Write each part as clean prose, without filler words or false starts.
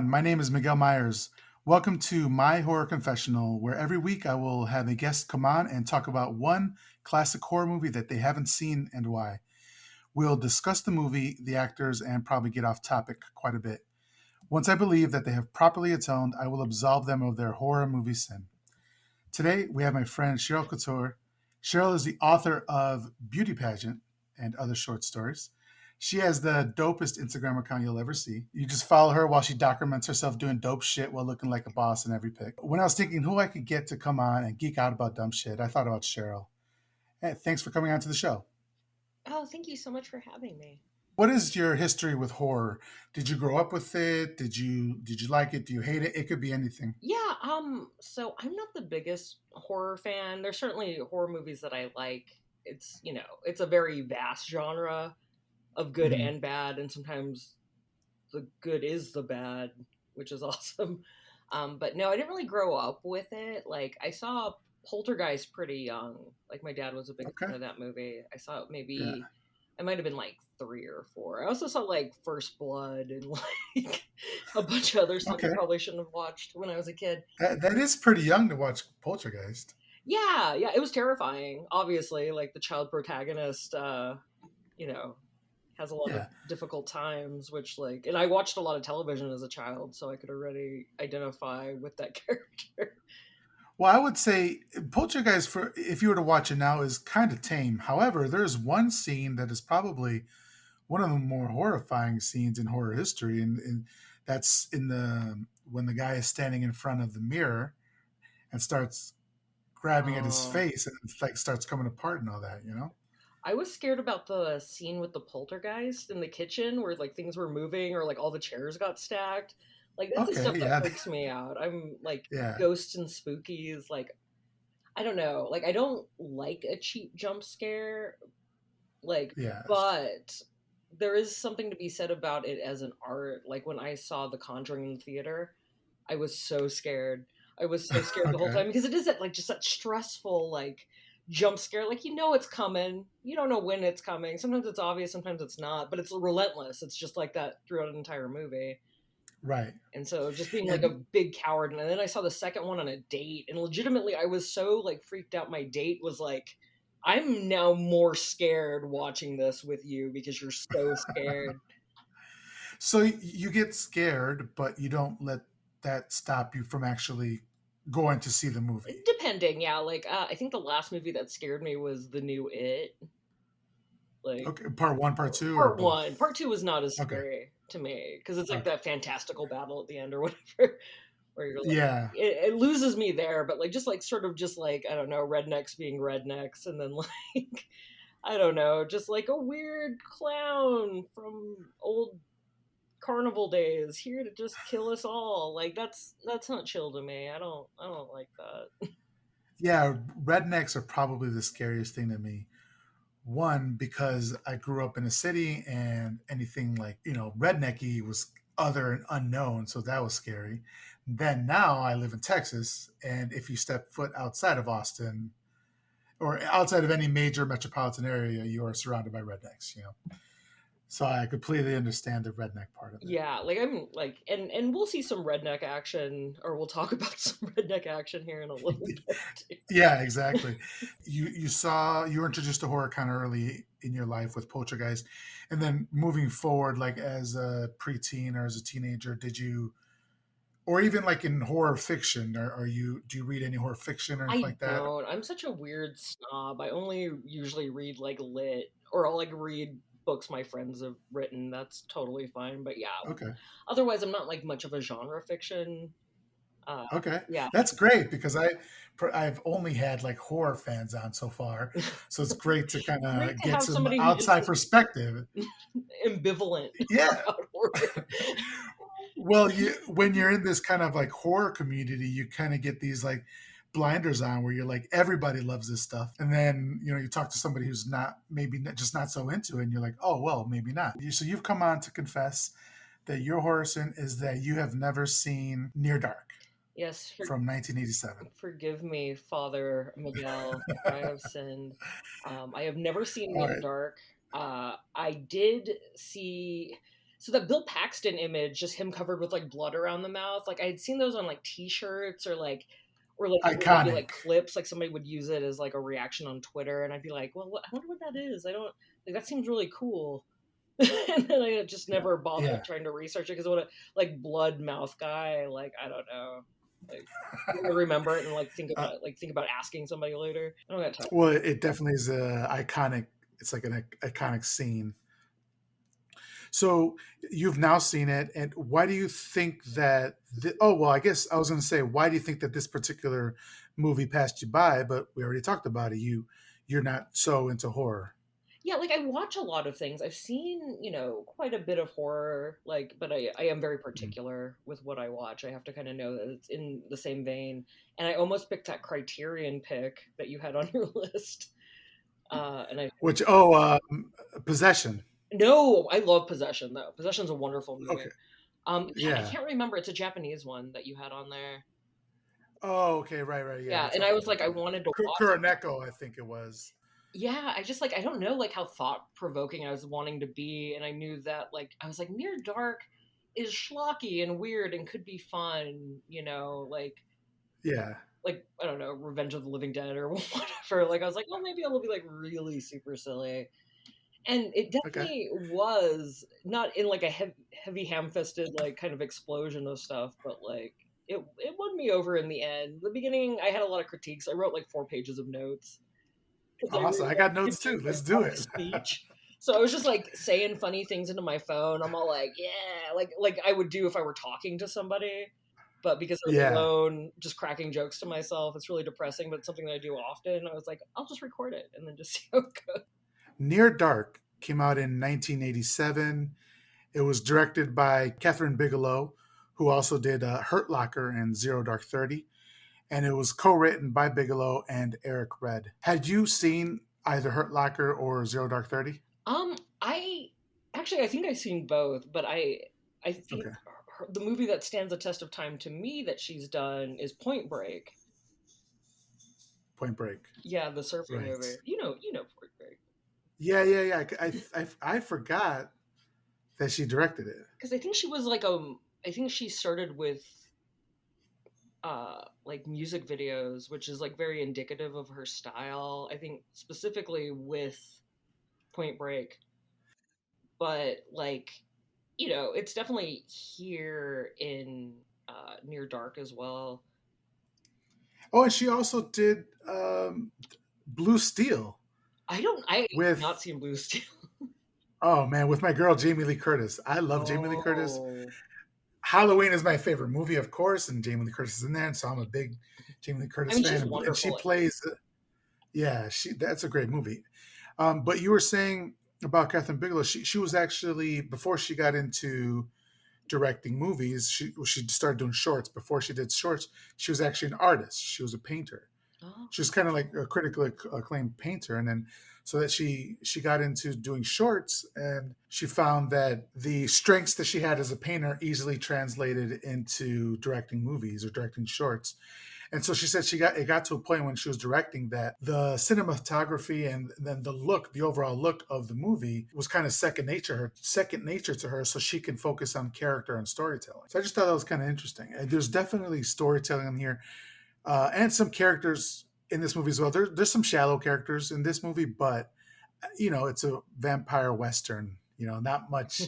everyone. My name is Miguel Myers. Welcome to My Horror Confessional, where every week I will have a guest come on and talk about one classic horror movie that they haven't seen and why. We'll discuss the movie, the actors, and probably get off topic quite a bit. Once I believe that they have properly atoned, I will absolve them of their horror movie sin. Today, we have my friend Cheryl Couture. Cheryl is the author of Beauty Pageant and other short stories. She has the dopest Instagram account you'll ever see. You just follow her while she documents herself doing dope shit while looking like a boss in every pic. When I was thinking who I could get to come on and geek out about dumb shit, I thought about Cheryl. Hey, thanks for coming on to the show. Oh, thank you so much for having me. What is your history with horror? Did you grow up with it? Did you like it? Do you hate it? It could be anything. Yeah, so I'm not the biggest horror fan. There's certainly horror movies that I like. It's a very vast genre of good Mm-hmm. and bad, and sometimes the good is the bad, which is awesome. But no, I didn't really grow up with it. Like I saw Poltergeist pretty young. Like my dad was a big fan Okay. of that movie. I saw it Yeah. maybe I might have been like 3 or 4. I also saw like First Blood and like a bunch of other stuff I Okay. probably shouldn't have watched when I was a kid. That is pretty young to watch Poltergeist. Yeah, yeah, it was terrifying. Obviously, like the child protagonist, you know, has a lot of Yeah. difficult times, which like, and I watched a lot of television as a child, so I could already identify with that character. Well, I would say Poltergeist, for if you were to watch it now, is kind of tame. However, there's one scene that is probably one of the more horrifying scenes in horror history, and that's in the when the guy is standing in front of the mirror and starts grabbing at his Oh, face, and it's like starts coming apart and all that. You know? I was scared about the scene with the poltergeist in the kitchen where like things were moving or like all the chairs got stacked. Like that's the Okay, stuff that yeah, freaks me out. I'm like yeah, ghosts and spookies. Like I don't know. Like I don't like a cheap jump scare. Like, yeah. but there is something to be said about it as an art. Like when I saw The Conjuring in the theater, I was so scared. I was so scared the whole Okay, time because it is that like just that stressful like jump scare. Like you know it's coming. You don't know when it's coming. Sometimes it's obvious, sometimes it's not, but it's relentless. It's just like that throughout an entire movie. right. And so just being like a And big coward. And then I saw the second one on a date, and legitimately I was so like freaked out. My date was like, I'm now more scared watching this with you because you're so scared. so you get scared, but you don't let that stop you from actually going to see the movie. Depending, yeah. Like I think the last movie that scared me was the new It. Like Okay, part one, part two, or part both? one, part two was not as Okay, scary to me because it's like okay, that fantastical battle at the end or whatever, where you're like, yeah. it loses me there. But like just like sort of just like I don't know, rednecks being rednecks, and then like I don't know, just like a weird clown from old carnival days here to just kill us all. Like that's not chill to me. I don't like that. Yeah, rednecks are probably the scariest thing to me. One, because I grew up in a city and anything like, rednecky was other and unknown. So that was scary. Then now I live in Texas. And if you step foot outside of Austin or outside of any major metropolitan area, you are surrounded by rednecks. So I completely understand the redneck part of it. Yeah, like I'm like and we'll see some redneck action or we'll talk about some redneck action here in a little bit. Yeah, exactly. You were introduced to horror kind of early in your life with Poltergeist, and then moving forward, like as a preteen or as a teenager, did you, or even like in horror fiction, are you do you read any horror fiction or anything I like that? don't. I'm such a weird snob. I only usually read like lit or I'll like read books my friends have written. That's totally fine. But yeah, Okay, otherwise I'm not like much of a genre fiction. Uh okay, yeah. that's great because I've only had like horror fans on so far, so it's great to kind Great of to get have some somebody who just outside perspective. is ambivalent Yeah, about horror. well, when you're in this kind of like horror community, you kind of get these like blinders on where you're like everybody loves this stuff, and then you talk to somebody who's not maybe just not so into it, and you're like, oh well, maybe not. So you've come on to confess that your horror sin is that you have never seen Near Dark Yes, from 1987. forgive me, Father Miguel, for I have sinned. I have never seen All Near right. Dark. I did see. So that Bill Paxton image, just him covered with like blood around the mouth, like I had seen those on like T-shirts or like there'd be like Iconic. clips, like somebody would use it as like a reaction on Twitter, and I'd be like, well, I wonder what that is. I don't like that seems really cool. And then I just never bothered Yeah. trying to research it because what a like blood mouth guy, like I don't know, like you wanna remember it and Uh, like think about asking somebody later. I don't got time. well, it definitely is a iconic. It's like an iconic scene. So you've now seen it, and why do you think that? Oh, well, I guess I was going to say, why do you think that this particular movie passed you by? But we already talked about it. You're not so into horror. Yeah, like I watch a lot of things. I've seen, quite a bit of horror, like, but I am very Mhm. particular with what I watch. I have to kind of know that it's in the same vein. And I almost picked that Criterion pick that you had on your list. And I Which Possession. no, I love Possession though. Possession's a wonderful Okay, movie. Yeah, I yeah. can't remember. It's a Japanese one that you had on there. Oh, okay, right, right, yeah. Yeah, That's and I okay, was like, I okay. wanted to watch it. Kuroneko, I think it was. Yeah, I just like I don't know like how thought provoking I was wanting to be, and I knew that like I was like Near Dark is schlocky and weird and could be fun, Yeah. like I don't know, Revenge of the Living Dead or whatever. Like I was like, well, maybe it'll be like really super silly, and it Okay. definitely was not in like a heavy ham-fisted like kind of explosion of stuff, but like it won me over in the end. The beginning, I had a lot of critiques. I wrote like 4 pages of notes because I Awesome. I realized got I could notes do too. like Let's do public it. speech. So I was just like saying funny things into my phone. I'm all like, yeah, like I would do if I were talking to somebody. But because I was Yeah. alone, just cracking jokes to myself, it's really depressing, but it's something that I do often. I was like, I'll just record it and then just see how it goes. Near Dark came out in 1987. It was directed by Kathryn Bigelow, who also did Hurt Locker and Zero Dark 30. And it was co-written by Bigelow and Eric Red. Had you seen either Hurt Locker or Zero Dark 30? I actually I think I've seen both, but I think Okay. the movie that stands the test of time to me that she's done is Point Break. Point Break. Yeah, the surfing Right. movie. You know Point Break. Yeah, yeah, yeah. I forgot that she directed it. Because I think she was like I think she started with like music videos, which is like very indicative of her style. I think specifically with Point Break, but like it's definitely here in Near Dark as well. Oh, and she also did Blue Steel I have not with seen Blue Steel. oh man, with my girl Jamie Lee Curtis. I love Jamie Lee Curtis. Oh, Halloween is my favorite movie, of course, and Jamie Lee Curtis is in there, and so I'm a big Jamie Lee I Curtis mean she's fan. And she wonderful in it. plays, yeah, she that's a great movie. But you were saying about Kathryn Bigelow, she was actually before she got into directing movies, she started doing shorts. Before she did shorts, she was actually an artist. She was a painter. Oh, She was kind of like a critically acclaimed painter, and then so that she got into doing shorts, and she found that the strengths that she had as a painter easily translated into directing movies or directing shorts. And so she said it got to a point when she was directing that the cinematography and then the overall look of the movie was kind of second nature to her, so she can focus on character and storytelling. So I just thought that was kind of interesting. And there's definitely storytelling in here, and some characters in this movie as well. There's some shallow characters in this movie, but it's a vampire western. Not much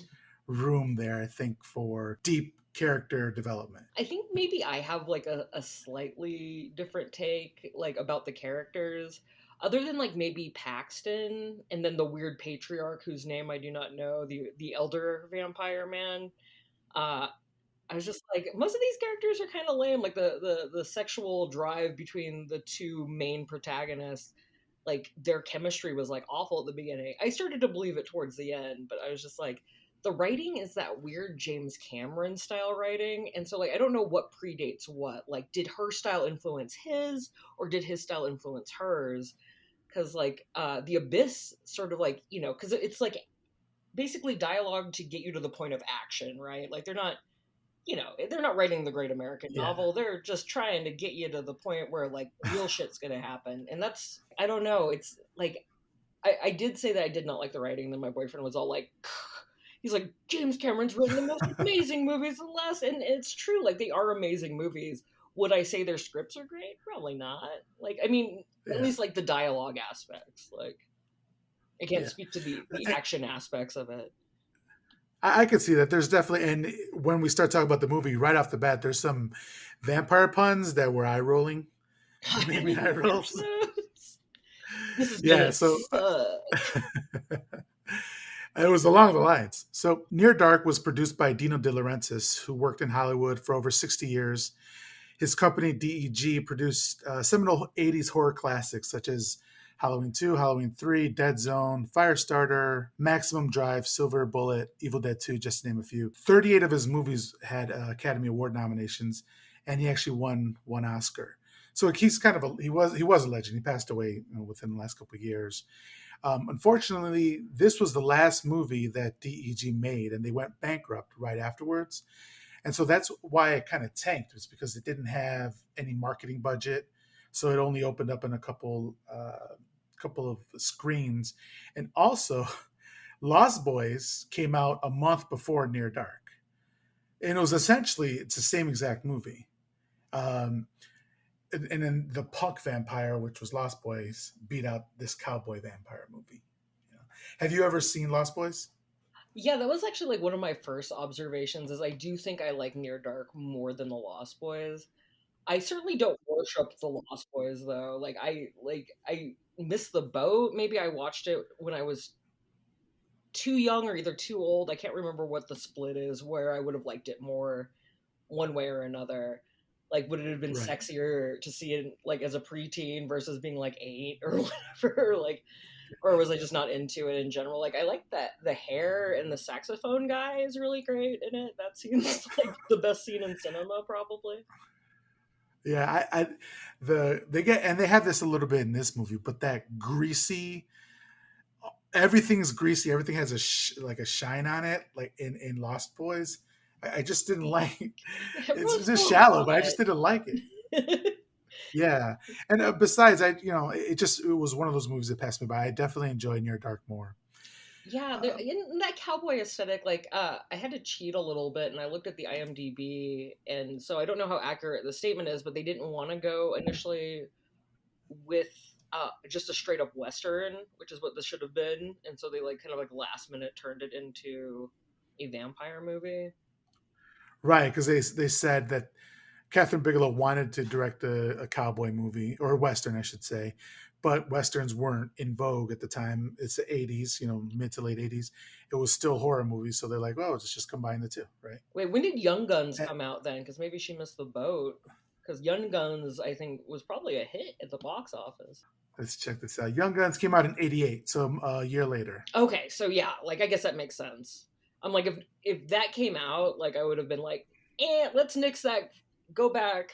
room there, I think, for deep character development. I think maybe I have like a slightly different take like about the characters. Other than like maybe Paxton and then the weird patriarch whose name I do not know, the elder vampire man. Uh I was just like, most of these characters are kind of lame. Like the sexual drive between the two main protagonists, like their chemistry was like awful at the beginning. I started to believe it towards the end, but I was just like, the writing is that weird James Cameron style writing, and so like I don't know what predates what. Like, did her style influence his, or did his style influence hers? Because like the Abyss, sort of like because it's like basically dialogue to get you to the point of action, right? Like they're not writing the great American Yeah. novel. They're just trying to get you to the point where like real shit's gonna happen. And that's I don't know. It's like I did say that I did not like the writing. Then my boyfriend was all like, he's like, James Cameron's written the most amazing movies of the last, and it's true. Like they are amazing movies. Would I say their scripts are great? Probably not. Like I mean, at Yeah, least like the dialogue aspects. Like I can't yeah. speak to the action aspects of it. I can see that. There's definitely, and when we start talking about the movie, right off the bat, there's some vampire puns that were eye rolling. I That made me eye didn't roll. catch those. This is Yeah, gonna so suck. it was along the lines. So Near Dark was produced by Dino De Laurentiis, who worked in Hollywood for over 60 years. His company, DEG, produced seminal 80s horror classics such as Halloween 2, Halloween 3, Dead Zone, Firestarter, Maximum Drive, Silver Bullet, Evil Dead 2, just to name a few. 38 of his movies had Academy Award nominations, and he actually won one Oscar. So he's kind of he was a legend. He passed away within the last couple of years. Unfortunately, this was the last movie that DEG made, and they went bankrupt right afterwards. And so that's why it kind of tanked. It's because it didn't have any marketing budget, so it only opened up in a couple of screens. And also, Lost Boys came out a month before Near Dark, and it was essentially it's the same exact movie. Um, and then the punk vampire, which was Lost Boys, beat out this cowboy vampire movie. You know. Have you ever seen Lost Boys? Yeah, that was actually like one of my first observations. Is I do think I like Near Dark more than the Lost Boys. I certainly don't worship the Lost Boys though. I missed the boat. Maybe I watched it when I was too young or either too old. I can't remember what the split is where I would have liked it more one way or another. Like would it have been Right. sexier to see it like as a preteen versus being like 8 or whatever? Like or was I just not into it in general? Like I like that the hair and the saxophone guy is really great in it. That seems like the best scene in cinema probably. Yeah, they get and they have this a little bit in this movie, but that greasy, everything's greasy, everything has like a shine on it, like in Lost Boys. I just didn't like. It's Everyone's just so shallow, but I just hot. didn't like it. Yeah, and besides, it was one of those movies that passed me by. I definitely enjoy Near Dark more. Yeah, there Um, in that cowboy aesthetic, like I had to cheat a little bit and I looked at the IMDb and so I don't know how accurate the statement is, but they didn't want to go initially with just a straight up western, which is what this should have been, and so they like kind of like last minute turned it into a vampire movie. right, because they said that Kathryn Bigelow wanted to direct a cowboy movie or a western, I should say, but westerns weren't in vogue at the time. It's the '80s, mid to late '80s. It was still horror movies, so they're like, "Oh, let's just combine the two, right?" Wait, when did Young Guns And come out then? Because maybe she missed the boat. Because Young Guns, I think, was probably a hit at the box office. let's check this out. Young Guns came out in '88, so a year later. Okay, so yeah, like I guess that makes sense. I'm like, if that came out, like I would have been like, let's nix that. Go back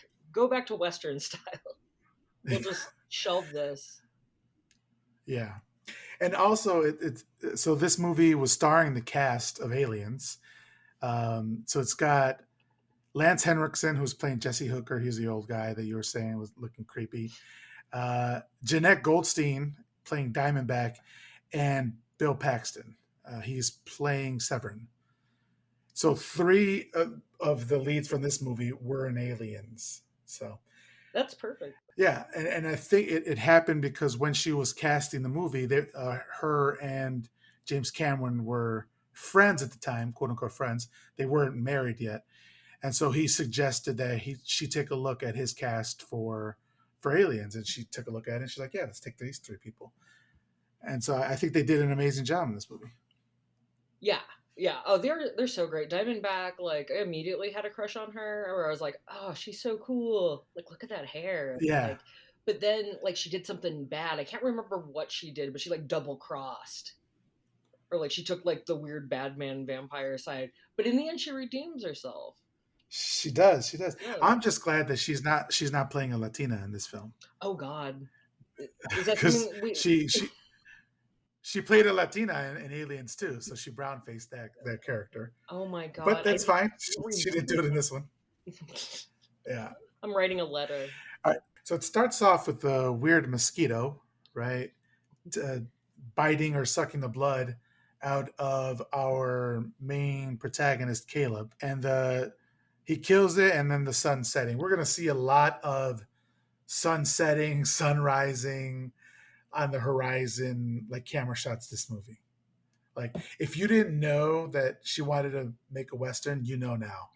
to Western style. We'll just shelve this. Yeah, and also it's so this movie was starring the cast of Aliens. So it's got Lance Henriksen, who's playing Jesse Hooker. He's the old guy that you were saying was looking creepy. Jeanette Goldstein playing Diamondback, and Bill Paxton. He's playing Severin. So three of the leads from this movie were in Aliens. So That's perfect. yeah, and I think it happened because when she was casting the movie, her and James Cameron were friends at the time, quote unquote friends. They weren't married yet, and so he suggested that she take a look at his cast for Aliens, and she took a look at it, and she's like, "Yeah, let's take these three people." And so I think they did an amazing job in this movie. Yeah, yeah. Oh, they're so great. Diamondback, like I immediately had a crush on her. Where I was like, oh, she's so cool. Like, look at that hair. Yeah, Like, but then like she did something bad. I can't remember what she did, but she like double crossed. Or like she took like the weird bad man vampire side. But in the end she redeems herself. she does. She does. Yes. I'm just glad that she's not playing a Latina in this film Oh God. Is that because something we she played a Latina in Aliens too, so she brown faced that character. oh my But God. I that's fine. don't She didn't do remember it in this one. that. Yeah. I'm writing a letter. All right. So it starts off with a weird mosquito, right? Uh, Biting or sucking the blood out of our main protagonist Caleb, and the he kills it, and then the sun setting. We're gonna see a lot of sun setting, sun rising on the horizon, like camera shots. This movie, like if you didn't know that she wanted to make a western, you know now,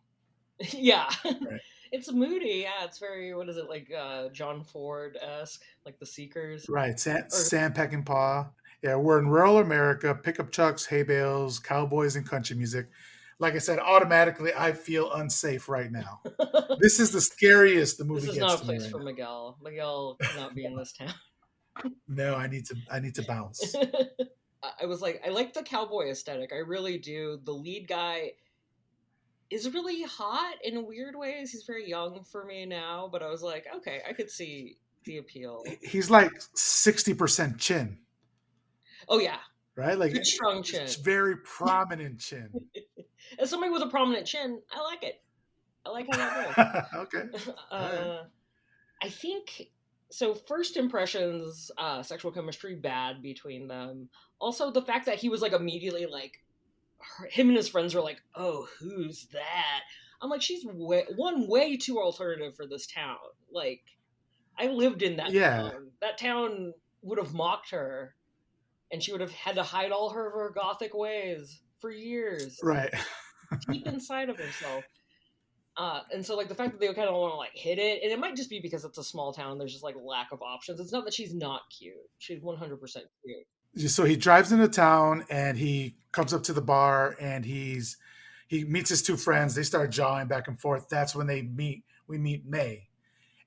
Yeah. right? It's moody. Yeah, it's very, what is it, like John Ford esque, like The Seekers. Right, Or Sam Peckinpah. Yeah, we're in rural America, pickup trucks, hay bales, cowboys, and country music. Like I said, automatically I feel unsafe right now. This is the scariest the this movie is gets not a to me place right for now. Miguel. Miguel cannot be in this town. No, I need to bounce. I was like, I like the cowboy aesthetic. I really do. The lead guy is really hot in weird ways. He's very young for me now, but I was like, okay, I could see the appeal. He's like 60% chin, Oh yeah, right? Like good strong it's chin. very prominent chin. As somebody with a prominent chin, I like it. I like how that Okay. goes. All right. I think so. First impressions, sexual chemistry bad between them. Also, the fact that he was like immediately like him and his friends were like, "Oh, who's that?" I'm like, she's way too alternative for this town. Like, I lived in that Yeah, town. That town would have mocked her, and she would have had to hide all her gothic ways for years, right. deep inside of herself. And so like the fact that they kind of want to like hit it, and it might just be because it's a small town. There's just like lack of options. It's not that she's not cute. She's 100% cute. So he drives into town and he comes up to the bar and he meets his two friends. They start jawing back and forth. That's when they meet. We meet May,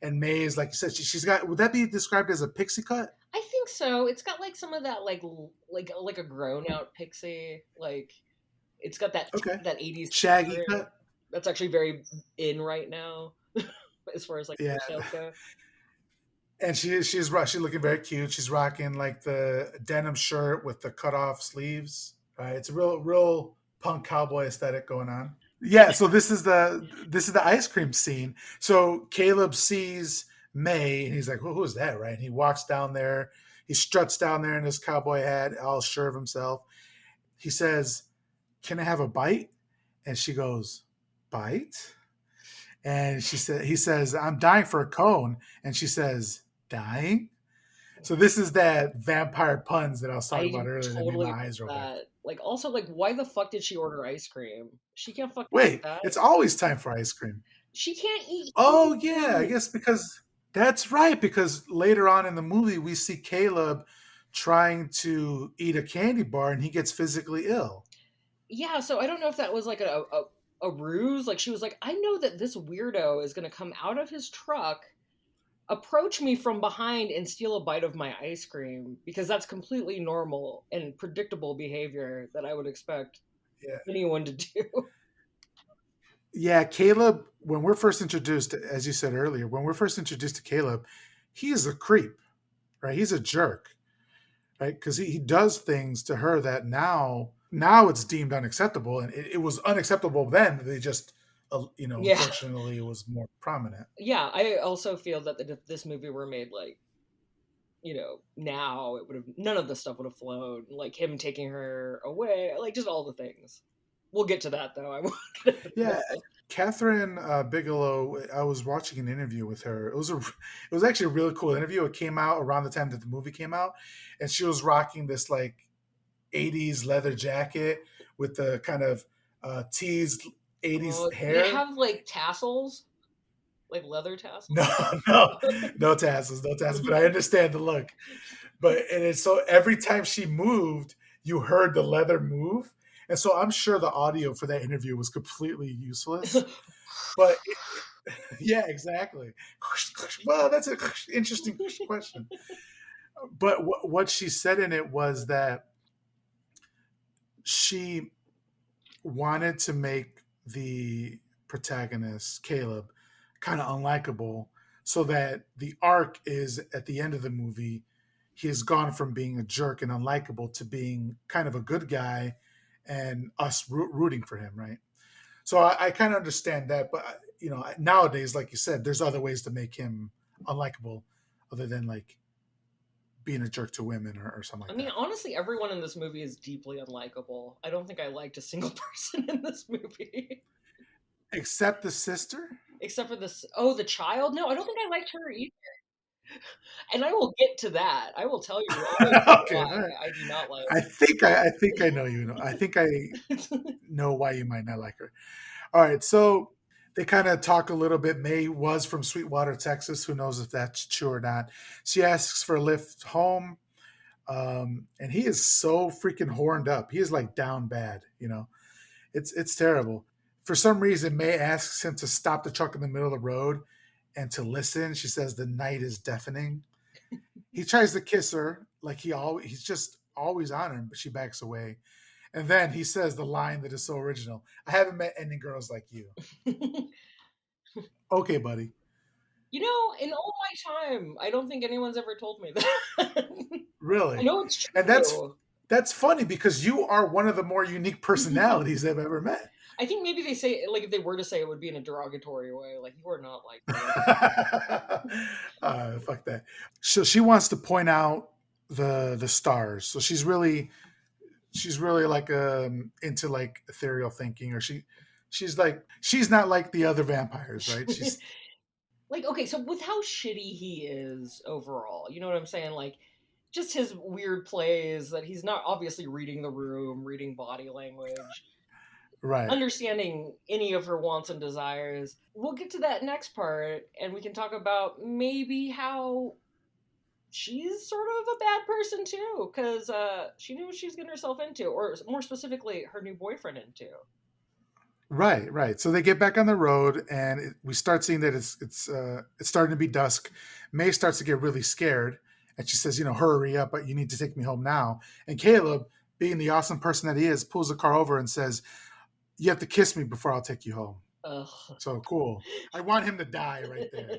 and May is like you said. She's got. Would that be described as a pixie cut? I think so. It's got like some of that like a grown out pixie. Like it's got Okay. that 80s Shaggy texture cut. that's actually very in right now as far as like Yeah. hairstyles go. And she's looking very cute. She's rocking like the denim shirt with the cut off sleeves. Right. It's a real punk cowboy aesthetic going on. Yeah, so this is the ice cream scene. So Caleb sees May and he's like, who's that, right? And he walks down there. He struts down there in his cowboy hat, all sure of himself. He says, "Can I have a bite?" And she goes, "Bite?" And he says, "I'm dying for a cone." And she says, "Dying?" So this is that vampire puns that I was talking about I earlier that made my totally get eyes roll back. that. Like also like why the fuck did she order ice cream? She can't fucking eat Wait, that. it's always time for ice cream. She can't eat Oh human yeah, I food. guess because that's right. Because later on in the movie, we see Caleb trying to eat a candy bar, and he gets physically ill. Yeah, so I don't know if that was like a ruse. Like she was like, I know that this weirdo is gonna come out of his truck, approach me from behind, and steal a bite of my ice cream because that's completely normal and predictable behavior that I would expect Yeah, anyone to do. yeah. Caleb, when we're first introduced, as you said earlier, when we're first introduced to Caleb, he is a creep, right? He's a jerk, right? Because he does things to her that now it's deemed unacceptable, and it was unacceptable then. They just, Yeah, unfortunately, it was more prominent. yeah. I also feel that if this movie were made like now it would have none of this stuff would have flown. Like him taking her away, like just all the things. We'll get to that though. I won't get into Yeah, that. Kathryn Bigelow. I was watching an interview with her. It was actually a really cool interview. It came out around the time that the movie came out, and she was rocking this like '80s leather jacket with the kind of teased '80s Did it hair. have like tassels, like leather tassels? No, no, no tassels, no tassels. But I understand the look. But and it's so every time she moved, you heard the leather move, and so I'm sure the audio for that interview was completely useless. But yeah, exactly. Well, that's an interesting question. But what she said in it was that she wanted to make the protagonist, Caleb, kind of unlikable so that the arc is at the end of the movie, he has gone from being a jerk and unlikable to being kind of a good guy and us rooting for him, right? So I kind of understand that, but nowadays, like you said, there's other ways to make him unlikable other than like being a jerk to women or something I like mean, that. honestly, everyone in this movie is deeply unlikable. I don't think I liked a single person in this movie. Except the sister. Except for this, oh, the child? No, I don't think I liked her either. And I will get to that. I will tell you all of Okay, why I do not like. I think I know you know. I think I know why you might not like her. All right, so they kind of talk a little bit. May was from Sweetwater, Texas. Who knows if that's true or not? She asks for a lift home, and he is so freaking horned up. He is like down bad. It's terrible. For some reason, May asks him to stop the truck in the middle of the road and to listen. She says the night is deafening. He tries to kiss her like he's just always on her, but she backs away. And then he says the line that is so original: "I haven't met any girls like you." Okay, buddy. In all my time, I don't think anyone's ever told me that. I Really? know it's And true. that's funny because you are one of the more unique personalities I've ever met. I think maybe they say, like, if they were to say it would be in a derogatory way, like, you are not like me. Fuck that. So she wants to point out the stars. So she's really like into like ethereal thinking, or she's not like the other vampires, right? She's Like, okay, so with how shitty he is overall, you know what I'm saying? Like, just his weird plays that he's not obviously reading the room, reading body language, right. understanding any of her wants and desires. We'll get to that next part, and we can talk about maybe how she's sort of a bad person too, because she knew what she's getting herself into, or more specifically, her new boyfriend into. Right, right. So they get back on the road, and we start seeing that it's starting to be dusk. May starts to get really scared, and she says, hurry up, but you need to take me home now. And Caleb, being the awesome person that he is, pulls the car over and says, "You have to kiss me before I'll take you home." Ugh. So cool. I want him to die right there.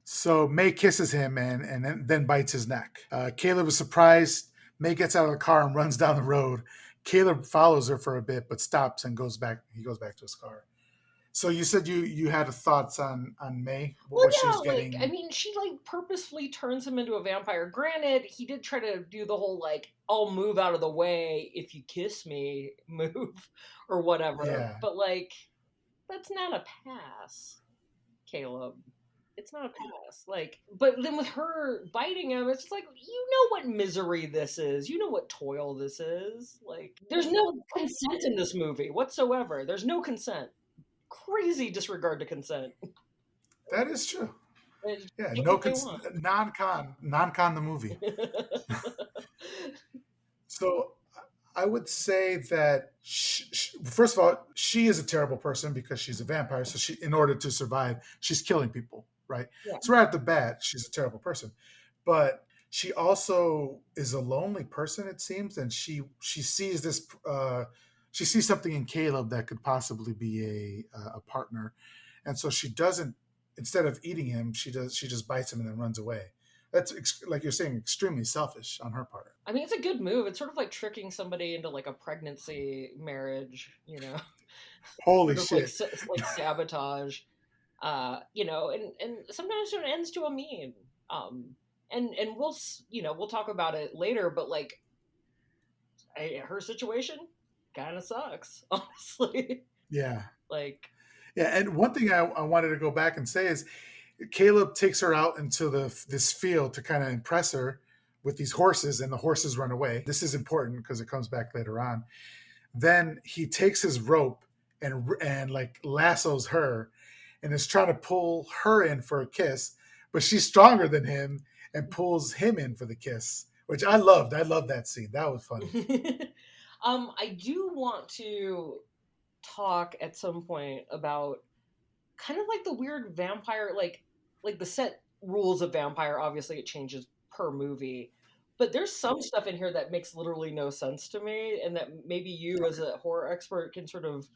So May kisses him and then bites his neck. Caleb is surprised. May gets out of the car and runs down the road. Caleb follows her for a bit, but stops and goes back. He goes back to his car. So you said you had thoughts on May, Well, what she yeah, was like, I getting. mean, she, like, purposefully turns him into a vampire. Granted, he did try to do the whole, like, I'll move out of the way if you kiss me move or whatever. Yeah, But, like, that's not a pass, Caleb. It's not a pass. Like, but then with her biting him, it's just like, you know what misery this is. You know what toil this is. Like, there's no consent in this movie whatsoever. There's no consent. Crazy disregard to consent. that is true. They just Yeah, do no what they want. non-con the movie. So I would say that first of all, she is a terrible person because she's a vampire. So in order to survive, she's killing people, right? Yeah. So right at the bat, she's a terrible person. But she also is a lonely person, it seems, and she sees this. She sees something in Caleb that could possibly be a partner, and so she doesn't. Instead of eating him, she just bites him and then runs away. That's like you're saying, extremely selfish on her part. I mean, it's a good move. It's sort of like tricking somebody into like a pregnancy marriage, Holy sort of like shit. like sabotage. And sometimes it ends to a meme. Um, and we'll talk about it later, but like her situation kind of sucks, honestly. Yeah. Like, Yeah. And one thing I wanted to go back and say is Caleb takes her out into this field to kind of impress her with these horses, and the horses run away. This is important because it comes back later on. Then he takes his rope and like lassos her and is trying to pull her in for a kiss, but she's stronger than him and pulls him in for the kiss, which I loved. I loved that scene. That was funny. I do want to talk at some point about kind of like the weird vampire, like the set rules of vampire. Obviously, it changes per movie, but there's some stuff in here that makes literally no sense to me, and that maybe you, as a horror expert, can sort of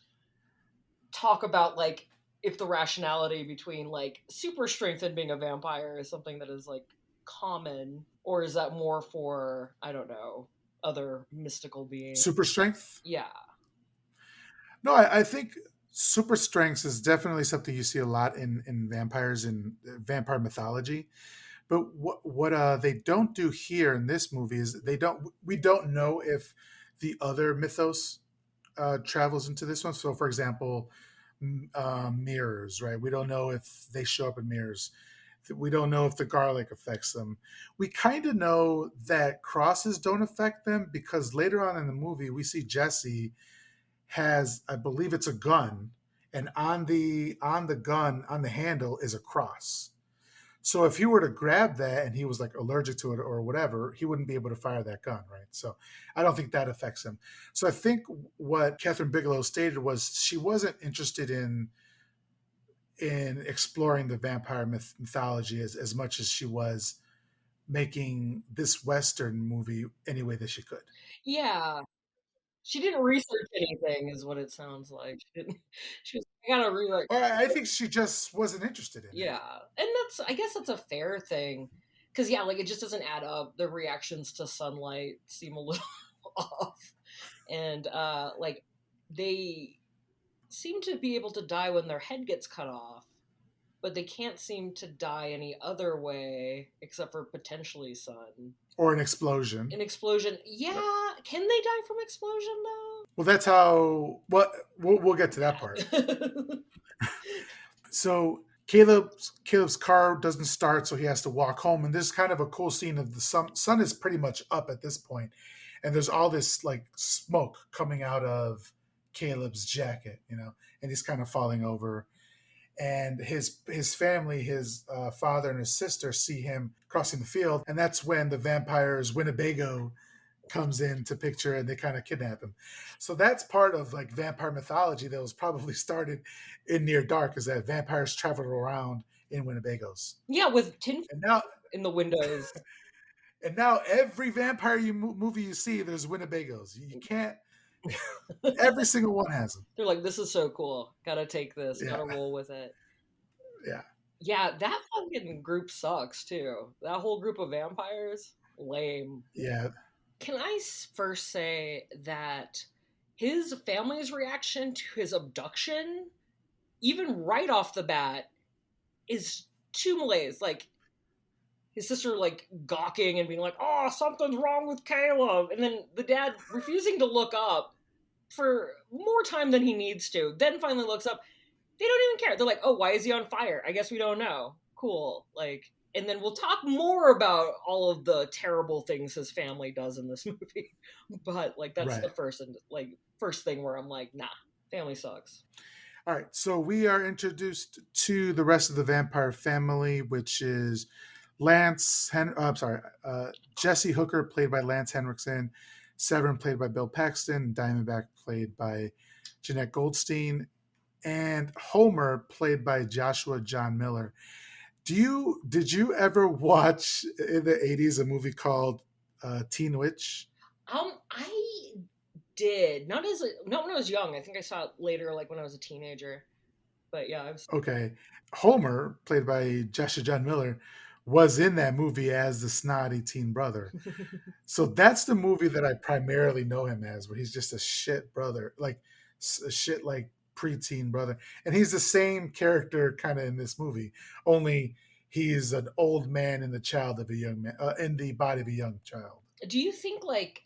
talk about, like, if the rationality between like super strength and being a vampire is something that is like common, or is that more for, I don't know, other mystical beings. Super strength? Yeah. No, I think super strength is definitely something you see a lot in vampires and vampire mythology. But what they don't do here in this movie is we don't know if the other mythos travels into this one. So, for example, mirrors, right? We don't know if they show up in mirrors. We don't know if the garlic affects them. We kind of know that crosses don't affect them because later on in the movie, we see Jesse has, I believe it's a gun, and on the gun on the handle is a cross. So if he were to grab that and he was like allergic to it or whatever, he wouldn't be able to fire that gun, right? So I don't think that affects him. So I think what Kathryn Bigelow stated was she wasn't interested in exploring the vampire mythology as much as she was making this Western movie any way that she could. Yeah, she didn't research anything, is what it sounds like. She didn't. She was. I gotta re like. Or I think she just wasn't interested in it. Yeah, and that's. I guess that's a fair thing, because yeah, like it just doesn't add up. The reactions to sunlight seem a little off, and like they seem to be able to die when their head gets cut off, but they can't seem to die any other way except for potentially sun. Or an explosion. An explosion. Yeah, can they die from explosion though? Well, that's how. Well, we'll get to that part. Yeah. So Caleb's car doesn't start, so he has to walk home. And this is kind of a cool scene of the sun is pretty much up at this point, and there's all this like smoke coming out of Caleb's jacket, and he's kind of falling over. And his family, his father and his sister, see him crossing the field, and that's when the vampires Winnebago comes into picture and they kind of kidnap him. So that's part of like vampire mythology that was probably started in Near Dark, is that vampires traveled around in Winnebagos. Yeah, with tin And now in the windows. and now every vampire movie you see, there's Winnebagos. You can't. Every single one has them. They're like, this is so cool. Gotta take this. Yeah, Gotta roll with it. yeah, Yeah, that fucking group sucks too. That whole group of vampires, lame. yeah. Can I first say that his family's reaction to his abduction, even right off the bat, is too malaise. Like, his sister, like, gawking and being like, oh, something's wrong with Caleb. And then the dad refusing to look up for more time than he needs to. Then finally looks up. They don't even care. They're like, oh, why is he on fire? I guess we don't know. Cool. Like, and then we'll talk more about all of the terrible things his family does in this movie. But like, that's Right. the first thing where I'm like, nah, family sucks. All right. So we are introduced to the rest of the vampire family, which is I'm sorry, Jesse Hooker, played by Lance Henriksen, Severin, played by Bill Paxton, Diamondback, played by Jeanette Goldstein, and Homer, played by Joshua John Miller. Did you ever watch in the 80s a movie called Teen Witch? I did not when I was young. I think I saw it later, like when I was a teenager. But yeah, I was. Okay. Homer, played by Joshua John Miller, was in that movie as the snotty teen brother. So that's the movie that I primarily know him as, where he's just a shit brother, like a shit like preteen brother, and he's the same character kind of in this movie. Only he's an old man in the child of a young man, in the body of a young child. Do you think like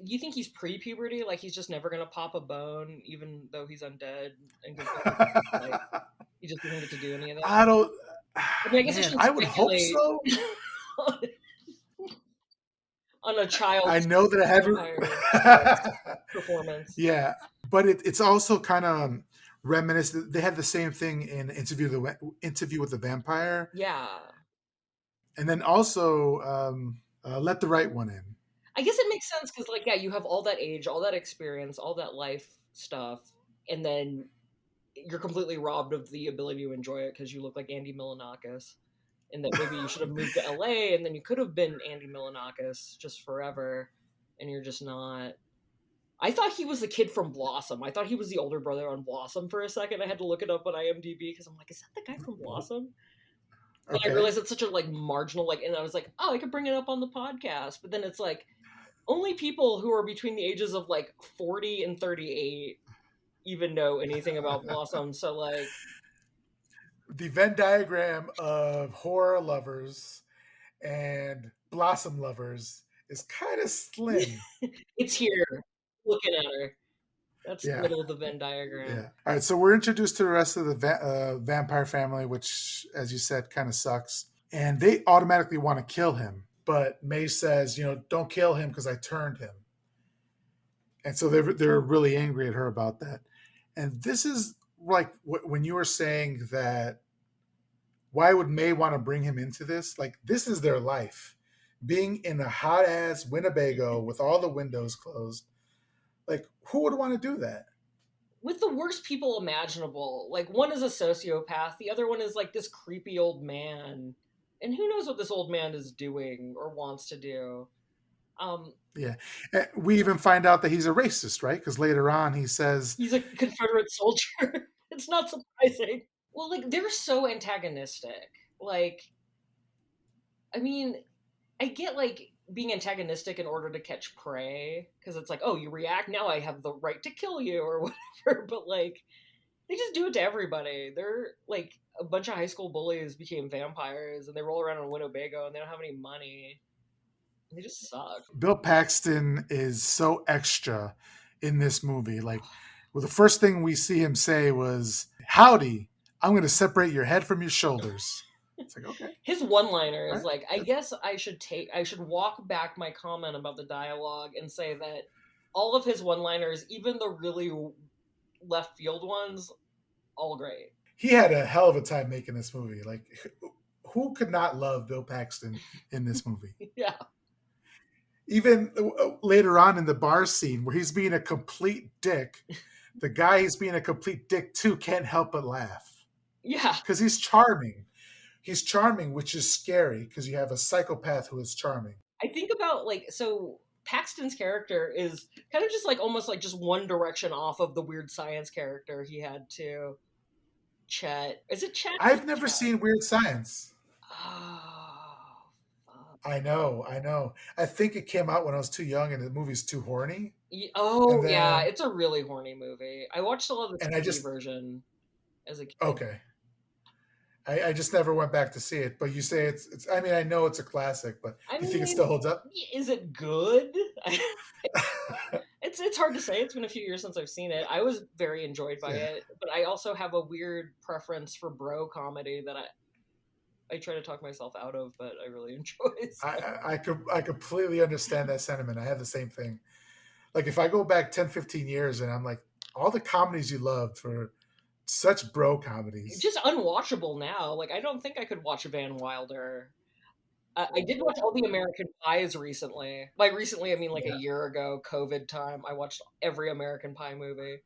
you think he's pre-puberty? Like he's just never gonna pop a bone, even though he's undead and like he just doesn't get to do any of that? I don't. I mean, I guess I Man, shouldn't I would hope speculate so. on a I child's know that I vampire haven't. performance. Yeah, but it's also kind of reminiscent. They had the same thing in Interview with the Vampire, Yeah. and then also Let the Right One In. I guess it makes sense because, like, yeah, you have all that age, all that experience, all that life stuff, and then you're completely robbed of the ability to enjoy it because you look like Andy Milonakis. And that maybe you should have moved to LA and then you could have been Andy Milonakis just forever, and you're just not. I thought he was the kid from Blossom. I thought he was the older brother on Blossom for a second. I had to look it up on IMDb because I'm like, is that the guy from Blossom? But I Okay. realized it's such a like marginal like, and I was like, oh, I could bring it up on the podcast. But then it's like only people who are between the ages of like 40 and 38 even know anything about Blossom. So like, The Venn diagram of horror lovers and Blossom Lovers is kind of slim. It's here. Looking at her. That's the Yeah, middle of the Venn diagram. yeah. All right, so we're introduced to the rest of the vampire family, which, as you said, kind of sucks. And they automatically want to kill him. But May says, don't kill him because I turned him. And so they're really angry at her about that. And this is like when you were saying that, why would May want to bring him into this? Like, this is their life. Being in a hot ass Winnebago with all the windows closed. Like, who would want to do that? With the worst people imaginable. Like, one is a sociopath, the other one is like this creepy old man. And who knows what this old man is doing or wants to do. Um, Yeah. We even find out that he's a racist, right? Because later on he says, he's a Confederate soldier. It's not surprising. Well, like, they're so antagonistic. Like, I mean, I get like being antagonistic in order to catch prey because it's like, oh, you react, now I have the right to kill you or whatever. But like, they just do it to everybody. They're like a bunch of high school bullies became vampires and they roll around in Winnebago and they don't have any money. They just suck. Bill Paxton is so extra in this movie. Like, well, the first thing we see him say was, "Howdy, I'm going to separate your head from your shoulders." It's like, okay, His one-liner all is right. like, I guess I should walk back my comment about the dialogue and say that all of his one-liners, even the really left field ones, all great. He had a hell of a time making this movie. Like, who could not love Bill Paxton in this movie? Yeah. Even later on in the bar scene where he's being a complete dick, the guy he's being a complete dick to can't help but laugh Yeah. because he's charming. He's charming, which is scary because you have a psychopath who is charming. I think about like, so Paxton's character is kind of just like almost like just one direction off of the weird science character he had to Chet. Is it Chet? I've never seen Weird Science. Oh, fuck. I know. I think it came out when I was too young and the movie's too horny. And Oh, yeah, then, it's a really horny movie. I watched all of the and I TV just, version as a kid. okay. I just never went back to see it. But you say it's, I mean, I know it's a classic, but I do you think it mean, still holds up? is it good? It's hard to say. It's been a few years since I've seen it. I was very enjoyed by Yeah. it, but I also have a weird preference for bro comedy that I try to talk myself out of, but I really enjoy. I completely understand that sentiment. I have the same thing. Like, if I go back 10, 15 years and I'm like, all the comedies you loved for such bro comedies. Just unwatchable now. Like, I don't think I could watch Van Wilder. I did watch all the American Pies recently. By recently, I mean like a Yeah. year ago, COVID time. I watched every American Pie movie.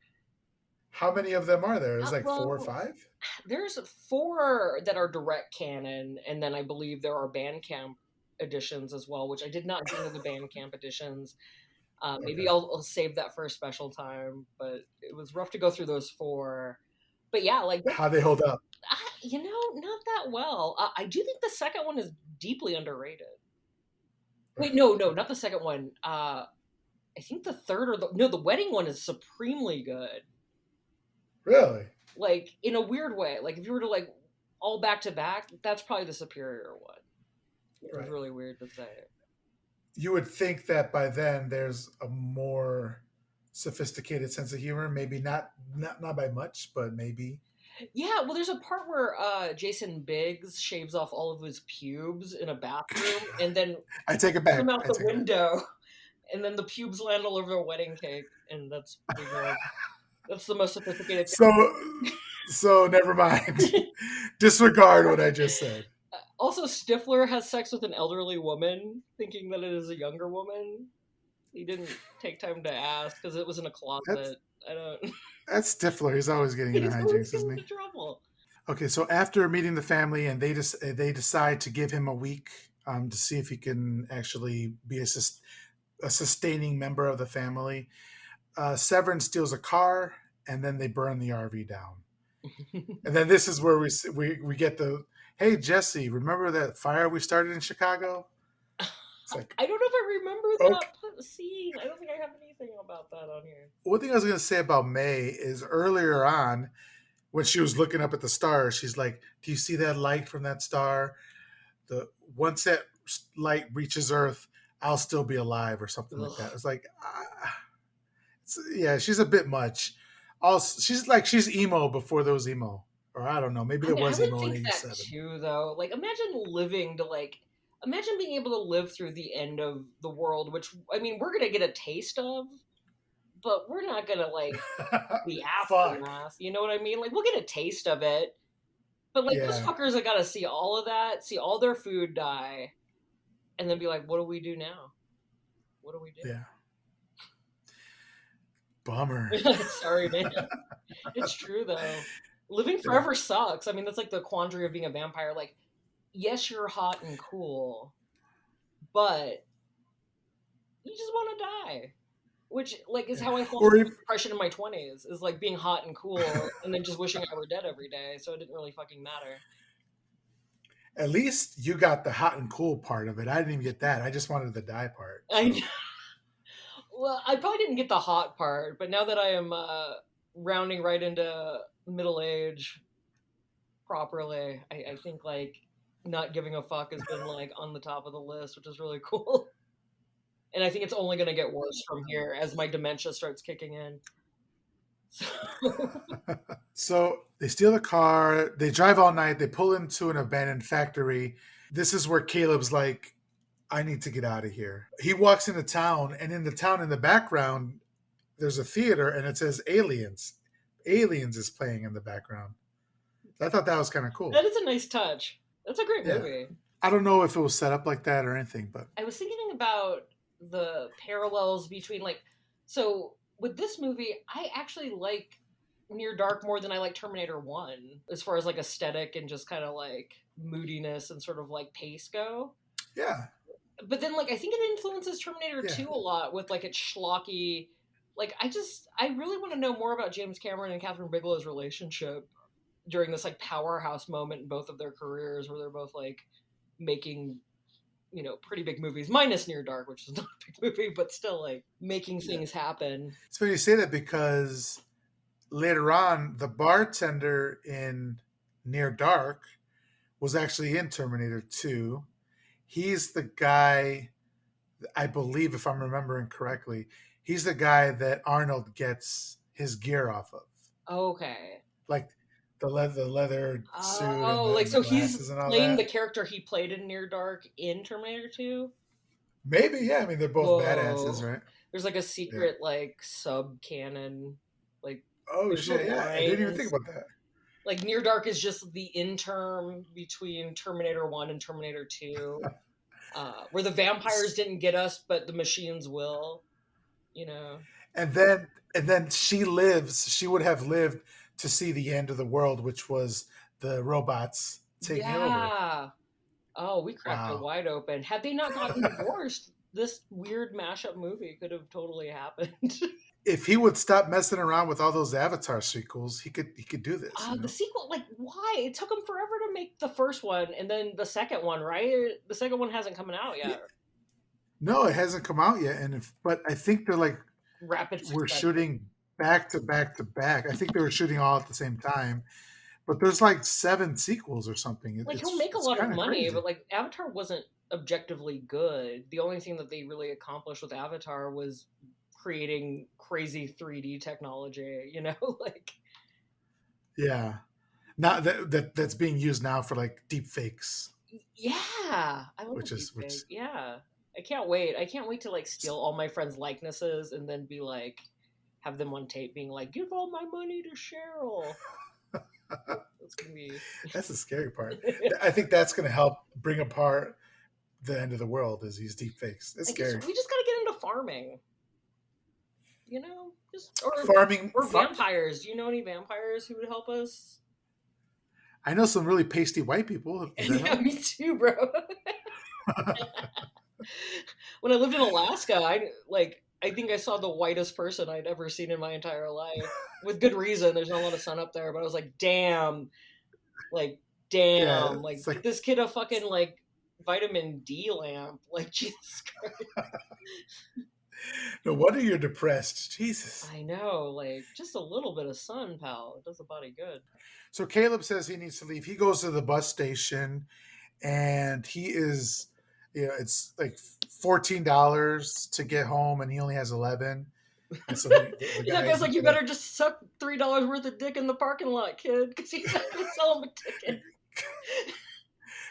How many of them are there? There's like four or Well, five? there's four that are direct canon, and then I believe there are Bandcamp editions as well, which I did not do the Bandcamp editions. Maybe Okay. I'll save that for a special time, but it was rough to go through those four. But yeah, like How they hold up. not that well. I do think the second one is deeply underrated. Wait, Right. no, not the second one. I think the third or the wedding one is supremely good. Really? Like in a weird way. Like if you were to like all back to back, that's probably the superior one. It was Right. really weird to say. You would think that by then there's a more sophisticated sense of humor. Maybe not by much, but maybe. Yeah, well, there's a part where Jason Biggs shaves off all of his pubes in a bathroom and then I take it throws them back. out I the take it back. window, and then the pubes land all over a wedding cake, and that's pretty good. That's the most sophisticated So so never mind. thing. Disregard what I just said. Also, Stifler has sex with an elderly woman, thinking that it is a younger woman. He didn't take time to ask because it was in a That's closet. I don't. that's Stifler. He's always getting into He's always hijinks, getting isn't into he? trouble. Okay, so after meeting the family and they decide to give him a week to see if he can actually be a sustaining member of the family. Severin steals a car and then they burn the RV down. And then this is where we get the, hey Jesse, remember that fire we started in Chicago? It's like, I don't know if I remember okay. that scene. I don't think I have anything about that on here. One thing I was going to say about May is earlier on when she was looking up at the stars, she's like, "Do you see that light from that star? The once that light reaches Earth, I'll still be alive or something like that. Ugh. It's like, yeah, she's a bit much. Also, she's emo before there was emo, or I don't know. Maybe I there mean, I was would emo in think that '87. too, though. Like, imagine being able to live through the end of the world, which, I mean, we're gonna get a taste of, but we're not gonna, like, the Fuck. aftermath. You know what I mean? Like, we'll get a taste of it, but, like, those Yeah, fuckers have gotta see all of that, see all their food die, and then be like, what do we do now? What do we yeah. Bummer. do? Sorry, man. It's true, though. Living Yeah, forever sucks. I mean, that's like the quandary of being a vampire. Like, yes, you're hot and cool, but you just want to die. Which, like, is yeah. how I felt Or if with depression in my 20s, is like being hot and cool and then just wishing I were dead every day, so it didn't really fucking matter. at least you got the hot and cool part of it. I didn't even get that. I just wanted the die part. I So Well, I probably didn't get the hot part, but now that I am rounding right into middle age properly, I think, like, not giving a fuck has been, like, on the top of the list, which is really cool. And I think it's only going to get worse from here as my dementia starts kicking in. So, So they steal the car, they drive all night, they pull into an abandoned factory. This is where Caleb's like, I need to get out of here. He walks into town, and in the town in the background, there's a theater and it says Aliens. Aliens is playing in the background. I thought that was kind of cool. that is a nice touch. That's a great Yeah. movie. I don't know if it was set up like that or anything, but I was thinking about the parallels between, like, so with this movie, I actually like Near Dark more than I like Terminator 1 as far as, like, aesthetic and just kind of like moodiness and sort of like pace go. yeah, But then, like, I think it influences Terminator yeah. 2 a lot with, like, its schlocky. Like, I really want to know more about James Cameron and Kathryn Bigelow's relationship during this, like, powerhouse moment in both of their careers where they're both, like, making, pretty big movies, minus Near Dark, which is not a big movie, but still, like, making Yeah. things happen. It's funny you say that because later on, the bartender in Near Dark was actually in Terminator 2. He's the guy, I believe, if I'm remembering correctly, he's the guy that Arnold gets his gear off of. Okay. Like the leather suit and Oh, the, like, and the so he's glasses and all playing the that. character he played in Near Dark in Terminator 2? Maybe, yeah. I mean, they're both badasses, Whoa. right? There's, like, a Yeah. secret, like, sub canon. Like, Oh there's shit, little yeah. I didn't even think lines. about that. Like, Near Dark is just the interim between Terminator 1 and Terminator 2, where the vampires didn't get us, but the machines will, you know? And then she would have lived to see the end of the world, which was the robots taking over. Yeah. Oh, we cracked it Wow. wide open. Had they not gotten divorced, this weird mashup movie could have totally happened. If he would stop messing around with all those Avatar sequels, he could do this, you The know? sequel, like, why? It took them forever to make the first one and then the second one, right? The second one hasn't come out Yeah. yet. No, it hasn't come out yet, but I think they're like Rapid we're succession. shooting back to back to back. I think they were shooting all at the same time, but there's like 7 sequels or something. Like, he'll It's make a it's lot of kind of money, crazy. but, like, Avatar wasn't objectively good. The only thing that they really accomplished with Avatar was creating crazy 3D technology, like, Yeah. Not that's being used now for like deep fakes, yeah, I love a which deep is which fake. Yeah. I can't wait. I can't wait to, like, steal all my friends' likenesses and then be like, have them on tape being like, give all my money to Cheryl. That's gonna be. that's the scary part. I think that's going to help bring apart the end of the world is these deep fakes. It's I guess scary. we just gotta get into farming. Just Farming, or vampires. Do you know any vampires who would help us? I know some really pasty white people. Does that Yeah, help? me too, bro. When I lived in Alaska, I think I saw the whitest person I'd ever seen in my entire life. With good reason. There's not a lot of sun up there, but I was like, damn, like, Yeah, damn, like, it's get like this kid a fucking, like, vitamin D lamp. Like, Jesus Christ. no wonder you're depressed. Jesus. I know, like, just a little bit of sun, pal. It does the body good. So Caleb says he needs to leave. He goes to the bus station and he is it's like $14 to get home, and he only has 11, and so the Yeah, guy guy's isn't like, you gonna. better just suck $3 worth of dick in the parking lot, kid, because he's not going to sell him a ticket.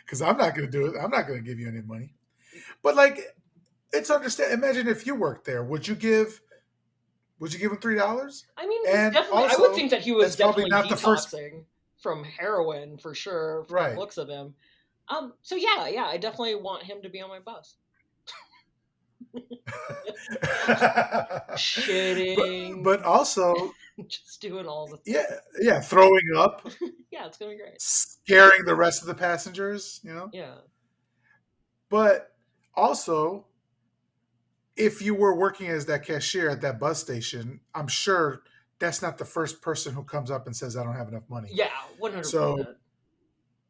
Because I'm not gonna do it. I'm not gonna give you any money. But like, it's understand. Imagine if you worked there, would you give him $3? I mean, he's And definitely. I would also, think that he was that's probably definitely not the first. detoxing from heroin for sure, from the Right. looks of him. So yeah, I definitely want him to be on my bus. but Shitting, but also, just doing all the things. yeah, throwing up, Yeah, it's gonna be great. scaring the rest of the passengers. Yeah, But also, if you were working as that cashier at that bus station, I'm sure that's not the first person who comes up and says, "I don't have enough money." yeah, 100%. So,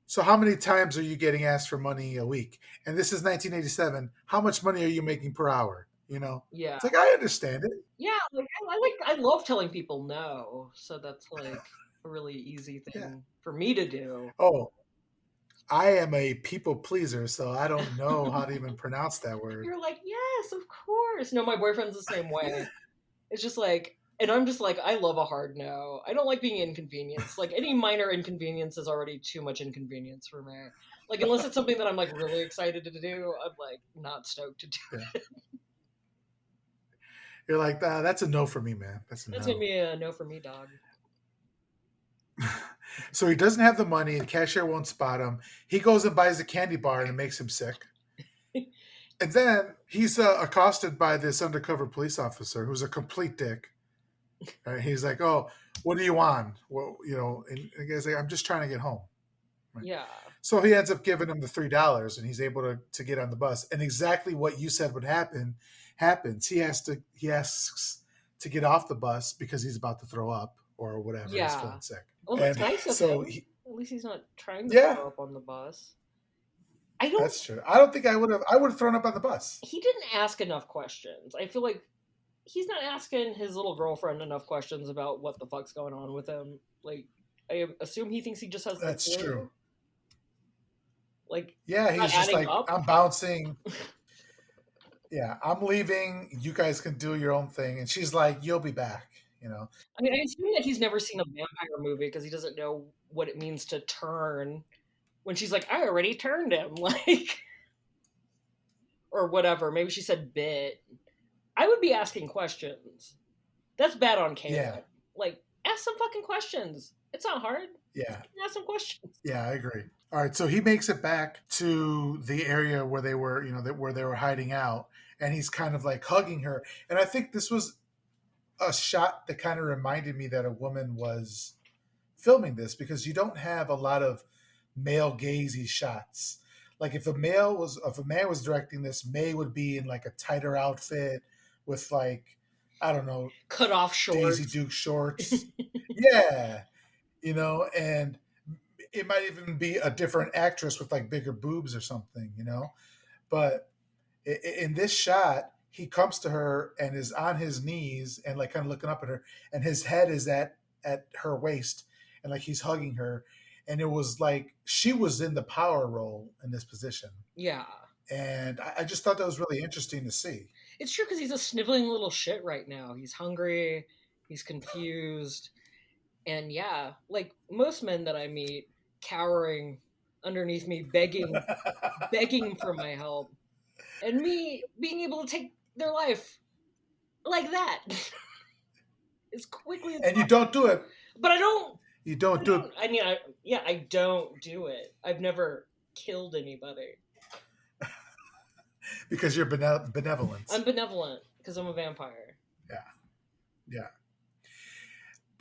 so how many times are you getting asked for money a week? And this is 1987. How much money are you making per hour? Yeah, It's like, I understand it. yeah. Like I love telling people no. So that's like a really easy Yeah. thing for me to do. Oh, I am a people pleaser, so I don't know how to even pronounce that word. You're like, yes, of course. No, my boyfriend's the same way. It's just like, and I'm just like, I love a hard no. I don't like being inconvenienced. Like any minor inconvenience is already too much inconvenience for me. Like unless it's something that I'm like really excited to do, I'm like not stoked to do Yeah. it. You're like, that's a no for me, man. That's a That's gonna no. be a no for me, dog. So he doesn't have the money. The cashier won't spot him. He goes and buys a candy bar, and it makes him sick. And then he's accosted by this undercover police officer who's a complete dick. Right? He's like, "Oh, what do you want?" Well, and the guy's like, "I'm just trying to get home." Right? Yeah. So he ends up giving him the $3, and he's able to get on the bus. And exactly what you said would happen happens. He asks to get off the bus because he's about to throw up or whatever. He's Yeah. feeling sick. Well, that's And nice of so him. At least he's not trying to yeah, throw up on the bus. I don't. that's true. I don't think I would have. I would have thrown up on the bus. He didn't ask enough questions. I feel like he's not asking his little girlfriend enough questions about what the fuck's going on with him. Like, I assume he thinks he just has. That's true. Like, Yeah, not he's just adding like, up. I'm bouncing. Yeah, I'm leaving. You guys can do your own thing. And she's like, you'll be back. I mean, I assume that he's never seen a vampire movie because he doesn't know what it means to turn. When she's like, I already turned him, like, or whatever. Maybe she said bit. I would be asking questions. That's bad on camera. Yeah. Like, ask some fucking questions. It's not hard. Yeah. Ask some questions. Yeah, I agree. All right, so he makes it back to the area where they were, where they were hiding out, and he's kind of like hugging her. And I think this was a shot that kind of reminded me that a woman was filming this, because you don't have a lot of male gazy shots. Like if a man was directing this, May would be in like a tighter outfit with like, I don't know, cut off shorts, Daisy Duke shorts. Yeah, and it might even be a different actress with like bigger boobs or something, But in this shot, he comes to her and is on his knees and like kind of looking up at her, and his head is at her waist, and like he's hugging her, and it was like she was in the power role in this position. Yeah, and I just thought that was really interesting to see. It's true because he's a sniveling little shit right now. He's hungry, he's confused, and yeah, like most men that I meet, cowering underneath me, begging for my help, and me being able to take their life like that as quickly as and you don't do it. But I don't. You don't do it. I mean, I don't do it. I've never killed anybody. Because you're benevolent. I'm benevolent because I'm a vampire.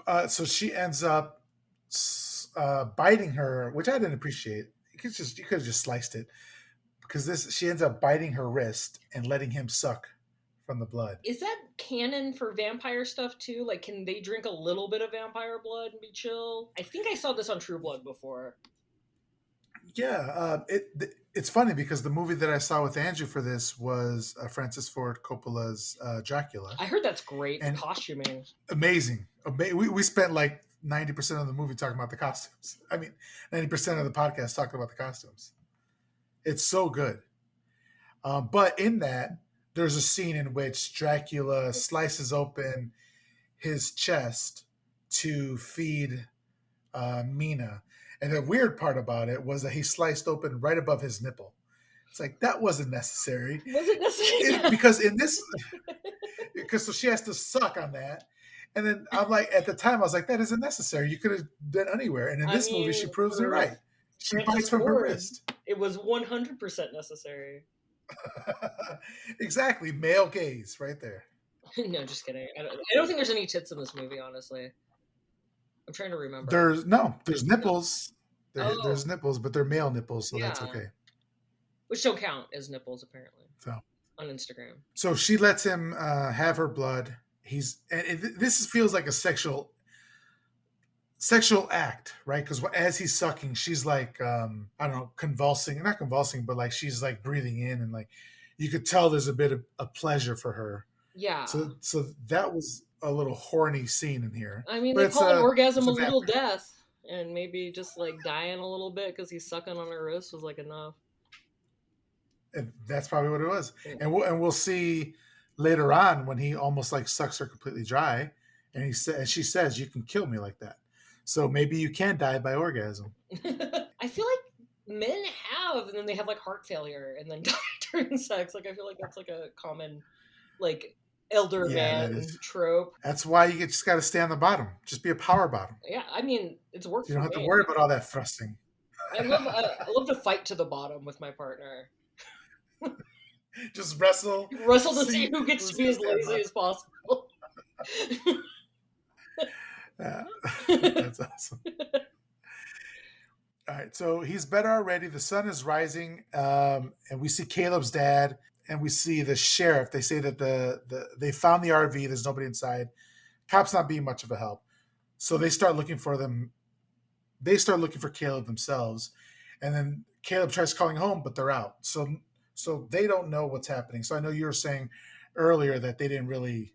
Yeah. So she ends up biting her, which I didn't appreciate. You could have just sliced it, because she ends up biting her wrist and letting him suck from the blood. Is that canon for vampire stuff too? Like, can they drink a little bit of vampire blood and be chill? I think I saw this on True Blood before. Yeah, it's funny because the movie that I saw with Andrew for this was Francis Ford Coppola's Dracula. I heard that's great. And costuming. Amazing. We spent like 90% of the movie talking about the costumes. I mean, 90% of the podcast talking about the costumes. It's so good. But in that, there's a scene in which Dracula slices open his chest to feed Mina. And the weird part about it was that he sliced open right above his nipple. It's like that wasn't necessary. Was it necessary? Because in this, because so she has to suck on that. And then I'm like, at the time, I was like, that isn't necessary. You could have done anywhere. And in I this movie, mean, she proves it for right. She Francis bites from her Ford, wrist. it was 100% necessary. Exactly. Male gaze right there. No, just kidding. I don't think there's any tits in this movie, honestly. I'm trying to remember. There's nipples. There's Oh, nipples, but they're male nipples, so that's yeah. okay. Which don't count as nipples, apparently, So, on Instagram. so she lets him have her blood. This feels like a sexual act, right? Because as he's sucking, she's like, I don't know, convulsing, not convulsing, but like she's like breathing in, and like you could tell there's a bit of a pleasure for her. Yeah. So that was a little horny scene in here, I mean, but they call an it's orgasm a a little vampire. death, and maybe just like dying a little bit because he's sucking on her wrist was like enough. And that's probably what it was. Yeah. And we'll see later on when he almost like sucks her completely dry, and she says, "You can kill me like that." So maybe you can die by orgasm. I feel like men have, and then they have like heart failure and then die during sex. Like I feel like that's like a common like elder Yeah, man trope. that's why you just got to stay on the bottom. Just be a power bottom. Yeah, I mean it's worked You for don't have to me. worry about all that thrusting. I love to fight to the bottom with my partner. Just wrestle, Wrestle to see see who gets to who's be gonna as stand lazy up. as possible. Yeah, that's awesome. All right, so he's better already. The sun is rising, and we see Caleb's dad, and we see the sheriff. They say that they found the RV. There's nobody inside. Cops not being much of a help, so they start looking for them. They start looking for Caleb themselves, and then Caleb tries calling home, but they're out. So they don't know what's happening. So I know you were saying earlier that they didn't really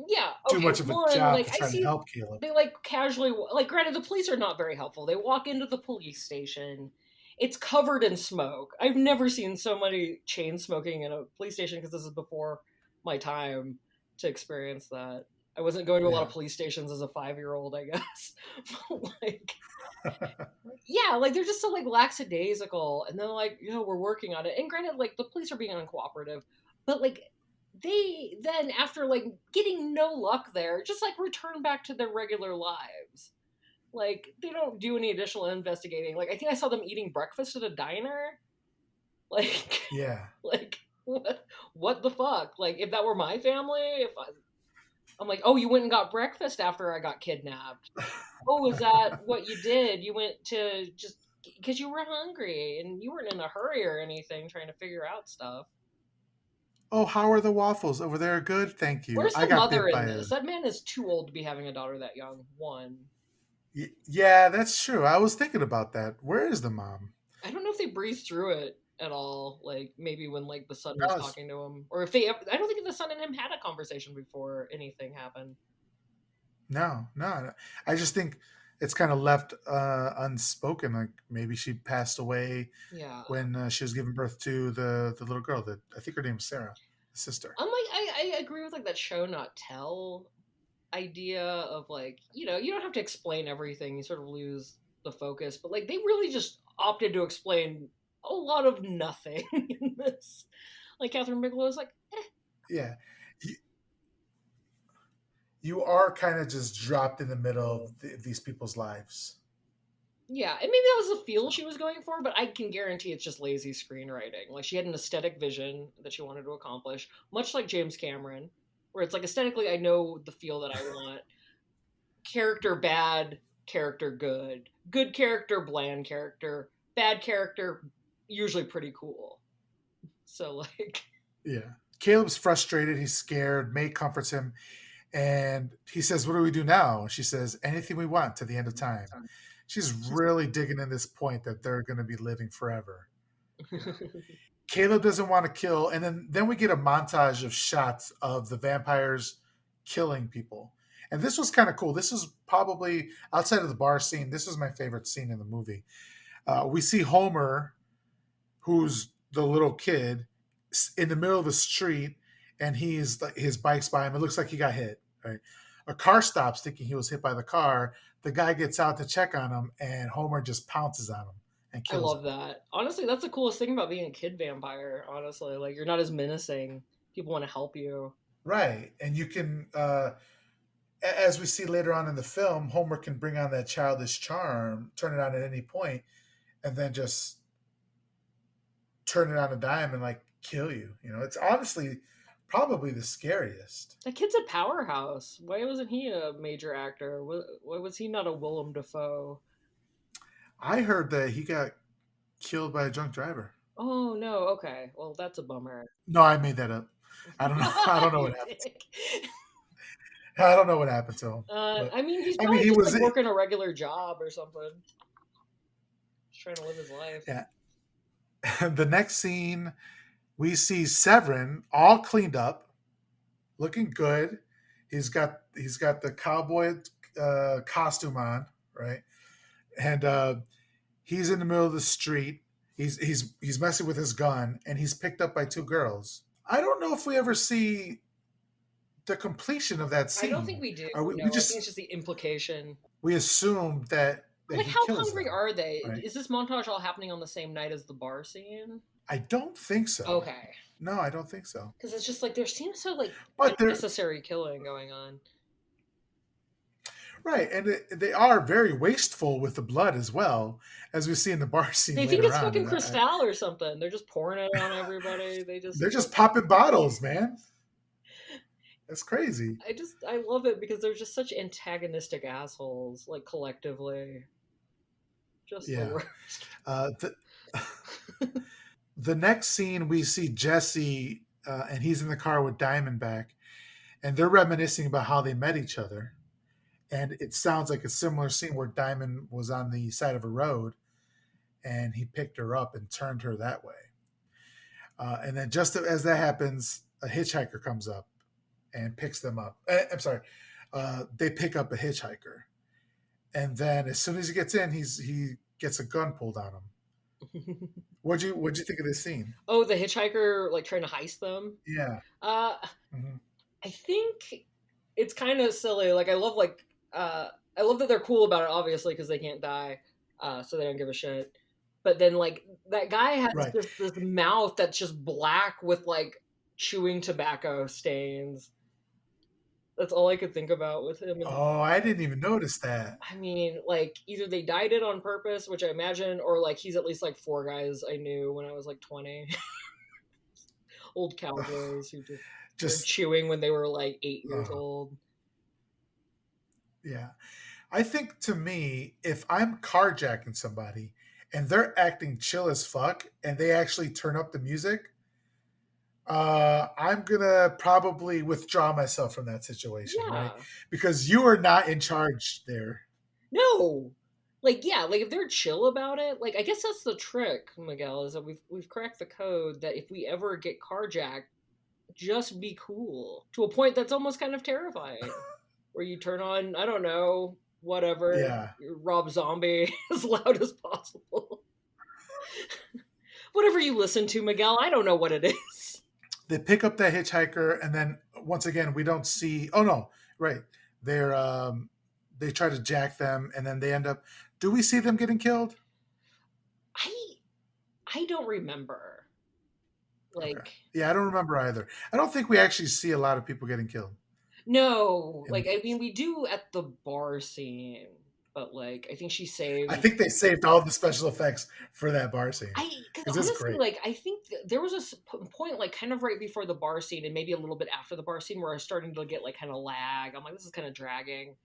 Yeah, do okay. much of a One, job like to I try to see help Caleb. they like casually like granted the police are not very helpful. They walk into the police station. It's covered in smoke. I've never seen so many chain smoking in a police station because this is before my time to experience that. I wasn't going to a lot Yeah. of police stations as a 5-year-old, I guess. But, like yeah, like they're just so like lackadaisical, and then like we're working on it. And granted, like the police are being uncooperative, but like they then after like getting no luck there, just like return back to their regular lives. Like they don't do any additional investigating. Like I think I saw them eating breakfast at a diner. Like Yeah. like what the fuck? Like if that were my family, if I'm like, oh, you went and got breakfast after I got kidnapped. Oh, is that what you did? You went to just because you were hungry and you weren't in a hurry or anything trying to figure out stuff. Oh, how are the waffles over there? Good, thank you. Where's I the got mother bit in by a. this? That man is too old to be having a daughter that young. One. Yeah, that's true. I was thinking about that. Where is the mom? I don't know if they breathed through it at all. Like maybe when like the son was No, talking to him, or if they. I don't think the son and him had a conversation before anything happened. no. I just think it's kind of left unspoken. Like maybe she passed away Yeah. when she was giving birth to the little girl. That I think her name is Sarah, the sister. I'm like I agree with like that show not tell idea of like you don't have to explain everything. You sort of lose the focus, but like they really just opted to explain a lot of nothing in this. Like Kathryn Bigelow is like, Yeah, you, you are kind of just dropped in the middle of these people's lives. yeah, and maybe that was the feel So she was going for, but I can guarantee it's just lazy screenwriting. Like she had an aesthetic vision that she wanted to accomplish, much like James Cameron, where it's like aesthetically I know the feel that I want. Character bad, character good. Good character, bland character. Bad character, usually pretty cool. So like, yeah, Caleb's frustrated. He's scared. May comforts him, and he says, "What do we do now?" She says, "Anything we want to the end of time." She's really digging in this point that they're going to be living forever. You know, Caleb doesn't want to kill, and then we get a montage of shots of the vampires killing people, and this was kind of cool. This is probably outside of the bar scene. This is my favorite scene in the movie. We see Homer, who's the little kid, in the middle of the street, and he's like his bike's by him. It looks like he got hit. Right, a car stops, thinking he was hit by the car. The guy gets out to check on him, and Homer just pounces on him and I kills him. love that. Honestly, that's the coolest thing about being a kid vampire. Honestly, like you're not as menacing. People want to help you. Right, and you can, as we see later on in the film, Homer can bring on that childish charm, turn it on at any point, and then just turn it on a dime and like kill you. You know, it's honestly probably the scariest. That kid's a powerhouse. Why wasn't he a major actor? Why was he not a Willem Dafoe? I heard that he got killed by a drunk driver. Oh no. Okay. Well, that's a bummer. No, I made that up. I don't know. I don't know what You happened. dick. I don't know what happened to him. But I mean, he's I mean, probably he just was. like working a regular job or something. Just trying to live his life. Yeah. The next scene, we see Severin all cleaned up, looking good. He's got the cowboy costume on, right? And he's in the middle of the street. He's messing with his gun, and he's picked up by two girls. I don't know if we ever see the completion of that I don't think scene. we do. Or we No, I think it's just just the implication. we assume that Like, he how kills hungry them, are they? right? Is this montage all happening on the same night as the bar scene? I don't think so. Okay, No, I don't think so. because it's just like there seems so like But they're unnecessary killing going on. right, and they are very wasteful with the blood as well, as we see in the bar scene They think later it's on. fucking And Cristal or something. They're just pouring it on everybody. They just they're just popping bottles, man. That's crazy. I love it because they're just such antagonistic assholes, like collectively. Just the Yeah. worst. Uh, the, the next scene, we see Jesse, and he's in the car with Diamondback, and they're reminiscing about how they met each other. And it sounds like a similar scene where Diamond was on the side of a road, and he picked her up and turned her that way. And then just as that happens, a hitchhiker comes up and picks them up. I'm sorry, they pick up a hitchhiker, and then as soon as he gets in, he gets a gun pulled on him. What'd you think of this scene? Oh, the hitchhiker like trying to heist them. Yeah. Uh, Hmm. I think it's kind of silly. I love that they're cool about it, obviously, because they can't die, so they don't give a shit. But then like that guy has Right. this mouth that's just black with like chewing tobacco stains. That's all I could think about with him. And Oh, I didn't even notice that. I mean, like either they dyed it on purpose, which I imagine, or like he's at least like four guys I knew when I was like 20, old cowboys who just started Just chewing when they were like 8 years uh, old. yeah. I think to me, if I'm carjacking somebody and they're acting chill as fuck and they actually turn up the music, I'm gonna probably withdraw myself from that situation, right? Yeah. Because you are not in charge there. No. Like yeah, like if they're chill about it, like I guess that's the trick, Miguel, is that we've cracked the code that if we ever get carjacked, just be cool to a point that's almost kind of terrifying, where you turn on I don't know whatever Yeah. Rob Zombie as loud as possible. Whatever you listen to, Miguel, I don't know what it is. They pick up that hitchhiker, and then once again, we don't see. Oh no, right? They're they try to jack them, and then they end up. Do we see them getting killed? I I don't remember. Okay. Like Yeah, I don't remember either. I don't think we actually see a lot of people getting killed no, in the like I first. mean we do at the bar scene, but like I think she I saves. think they saved all the special effects for that bar scene Because because it's honestly, great. like I think there was point like kind of right before the bar scene and maybe a little bit after the bar scene where I was starting to get like kind of lag. I'm like, this is kind of dragging,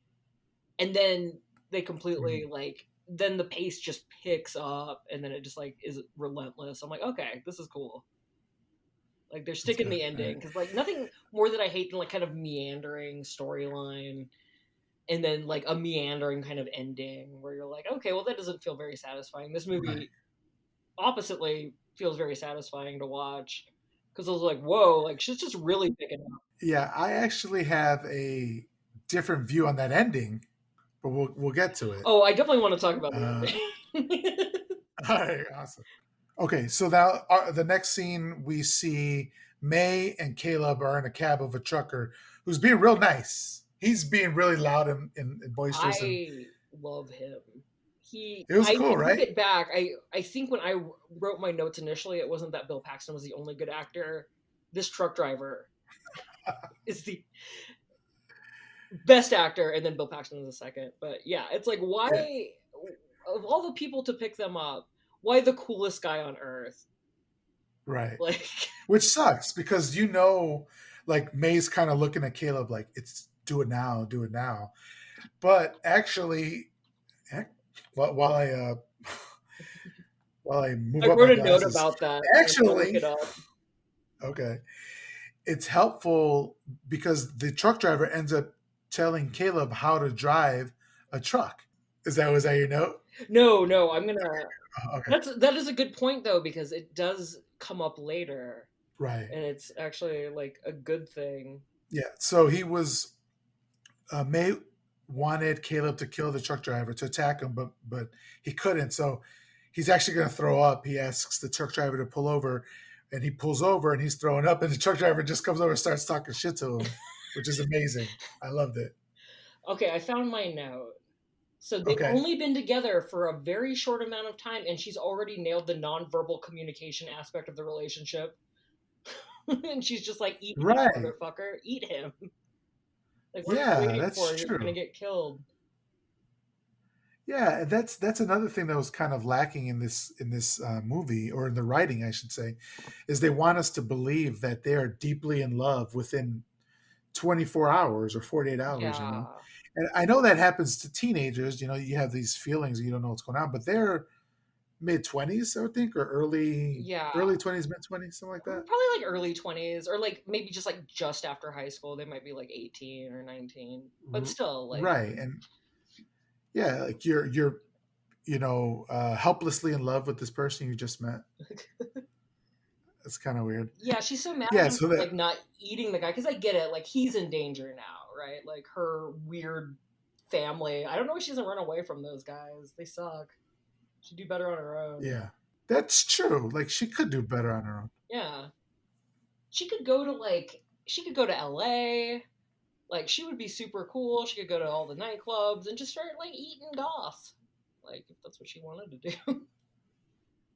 and then they completely Mhm. like then the pace just picks up and then it just like is relentless. I'm like, okay, this is cool. Like they're That's sticking good. the All right. ending because like nothing more that I hate than like kind of meandering storyline and then like a meandering kind of ending where you're like, okay, well that doesn't feel very satisfying. This Right. movie oppositely feels very satisfying to watch because I was like, whoa, like she's just really picking up. Yeah, I actually have a different view on that ending, but we'll get to it. Oh, I definitely want to talk about the Uh, ending. all right, awesome. Okay, so now the next scene we see May and Caleb are in a cab of a trucker who's being real nice. He's being really loud and boisterous, and I love him. it was I cool, take right? it back. I think when I wrote my notes initially, it wasn't that Bill Paxton was the only good actor. This truck driver is the best actor, and then Bill Paxton is the second. But yeah, it's like, Yeah, why of all the people to pick them up, why the coolest guy on earth? right. Like, Which sucks because like May's kind of looking at Caleb like it's do it now. But actually, heck, while I while I I move up wrote my a note glasses, about that. I'm gonna look it actually, up. okay, it's helpful because the truck driver ends up telling Caleb how to drive a truck. Was that your note? No, no, I'm gonna. Okay, That is a good point though, because it does come up later, right. and it's actually like a good thing. Yeah. So he was May wanted Caleb to kill the truck driver to attack him, but he couldn't. So he's actually going to throw up. He asks the truck driver to pull over, and he pulls over, and he's throwing up, and the truck driver just comes over and starts talking shit to him, which is amazing. I loved it. Okay, I found my note. So they've Okay, only been together for a very short amount of time, and she's already nailed the nonverbal communication aspect of the relationship. And she's just like, "Eat him, right. motherfucker! Eat him! Like, what are you Yeah, waiting that's for? You're gonna true. get killed." Yeah, and that's another thing that was kind of lacking in this movie, or in the writing, I should say, is they want us to believe that they are deeply in love within 24 hours or 48 hours, you know. Yeah, And I know that happens to teenagers, you know, you have these feelings, you don't know what's going on, but they're mid 20s, I would think, or yeah. early 20s, mid 20s, something like that. Probably like early 20s, or like maybe just like just after high school. They might be like 18 or 19, but still, like, Right. And yeah, like you're helplessly in love with this person you just met. It's kind of weird. yeah, she's so mad Yeah, at him so for that like not eating the guy, because I get it. Like, he's in danger now, right? Like, her weird family. I don't know why she doesn't run away from those guys. They suck. She'd do better on her own. yeah. That's true. Like she could do better on her own. Yeah. She could go to LA. Like, she would be super cool. She could go to all the nightclubs and just start like eating goss. Like, if that's what she wanted to do.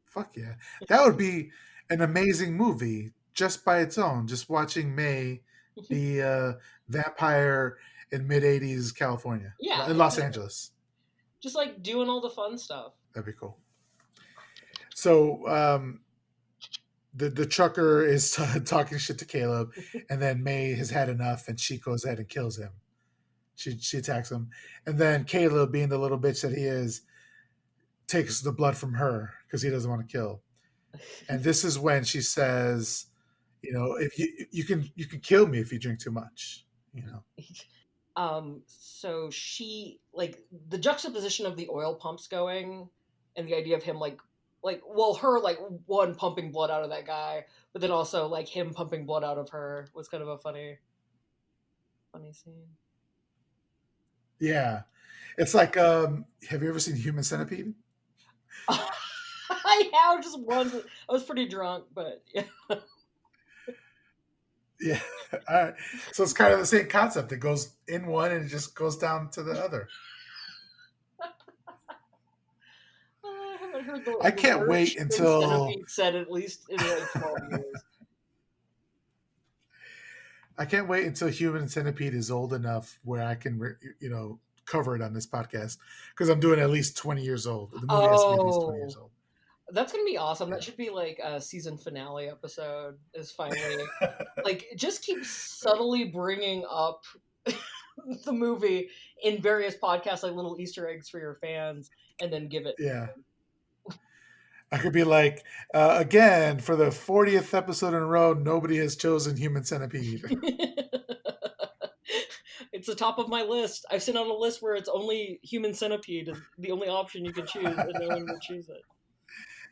Fuck yeah. That would be an amazing movie just by its own. Just watching May be a vampire in mid 80s California, Yeah, in Los exactly. Angeles. Just like doing all the fun stuff. That'd be cool. So the trucker is talking shit to Caleb, and then May has had enough, and she goes ahead and kills him. She attacks him, and then Caleb, being the little bitch that he is, takes the blood from her because he doesn't want to kill. And this is when she says, if you can kill me if you drink too much, you know. So she, like, the juxtaposition of the oil pumps going, and the idea of him well, her, like, one pumping blood out of that guy, but then also like him pumping blood out of her was kind of a funny scene. Yeah, it's like, have you ever seen Human Centipede? I have just once. I was pretty drunk, but yeah. Yeah. All right. So it's kind of the same concept. It goes in one and it just goes down to the other. I haven't heard I the can't word wait human until centipede said at least in like 12 years. Human Centipede is old enough where I can, cover it on this podcast because I'm doing at least 20 years old. The movie has to be at least 20 years Oh, old. that's gonna be awesome. That Yeah. should be like a season finale episode. Is finally, like, just keep subtly bringing up the movie in various podcasts, like little Easter eggs for your fans, and then give it. Yeah. I could be like, again, for the 40th episode in a row, nobody has chosen Human Centipede. It's the top of my list. I've sent out a list where it's only human centipede is the only option you can choose, and no one will choose it.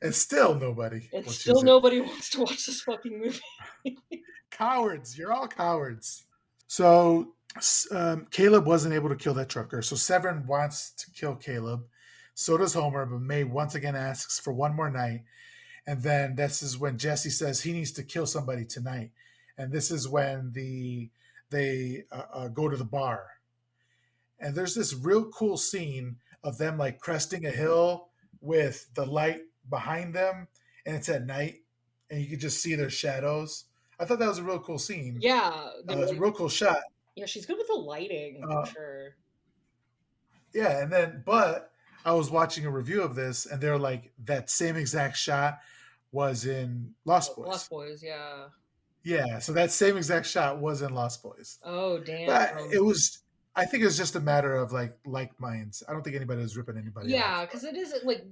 And still nobody And will still choose it. nobody wants to watch this fucking movie. Cowards. You're all cowards. So Caleb wasn't able to kill that trucker. So Severin wants to kill Caleb. So does Homer, but May once again asks for one more night. And then this is when Jesse says he needs to kill somebody tonight. And this is when they go to the bar. And there's this real cool scene of them like cresting a hill with the light behind them, and it's at night, and you can just see their shadows. I thought that was a real cool scene. Yeah, It's a real cool shot. yeah, she's good with the lighting for Uh, sure. yeah, and then but I was watching a review of this, and they're like that same exact shot was in Lost Lost Boys. Boys, yeah. Yeah, so that same exact shot was in Lost Boys. Oh But damn. it was, I think it was just a matter of like minds. I don't think anybody was ripping anybody Yeah, off. because it is like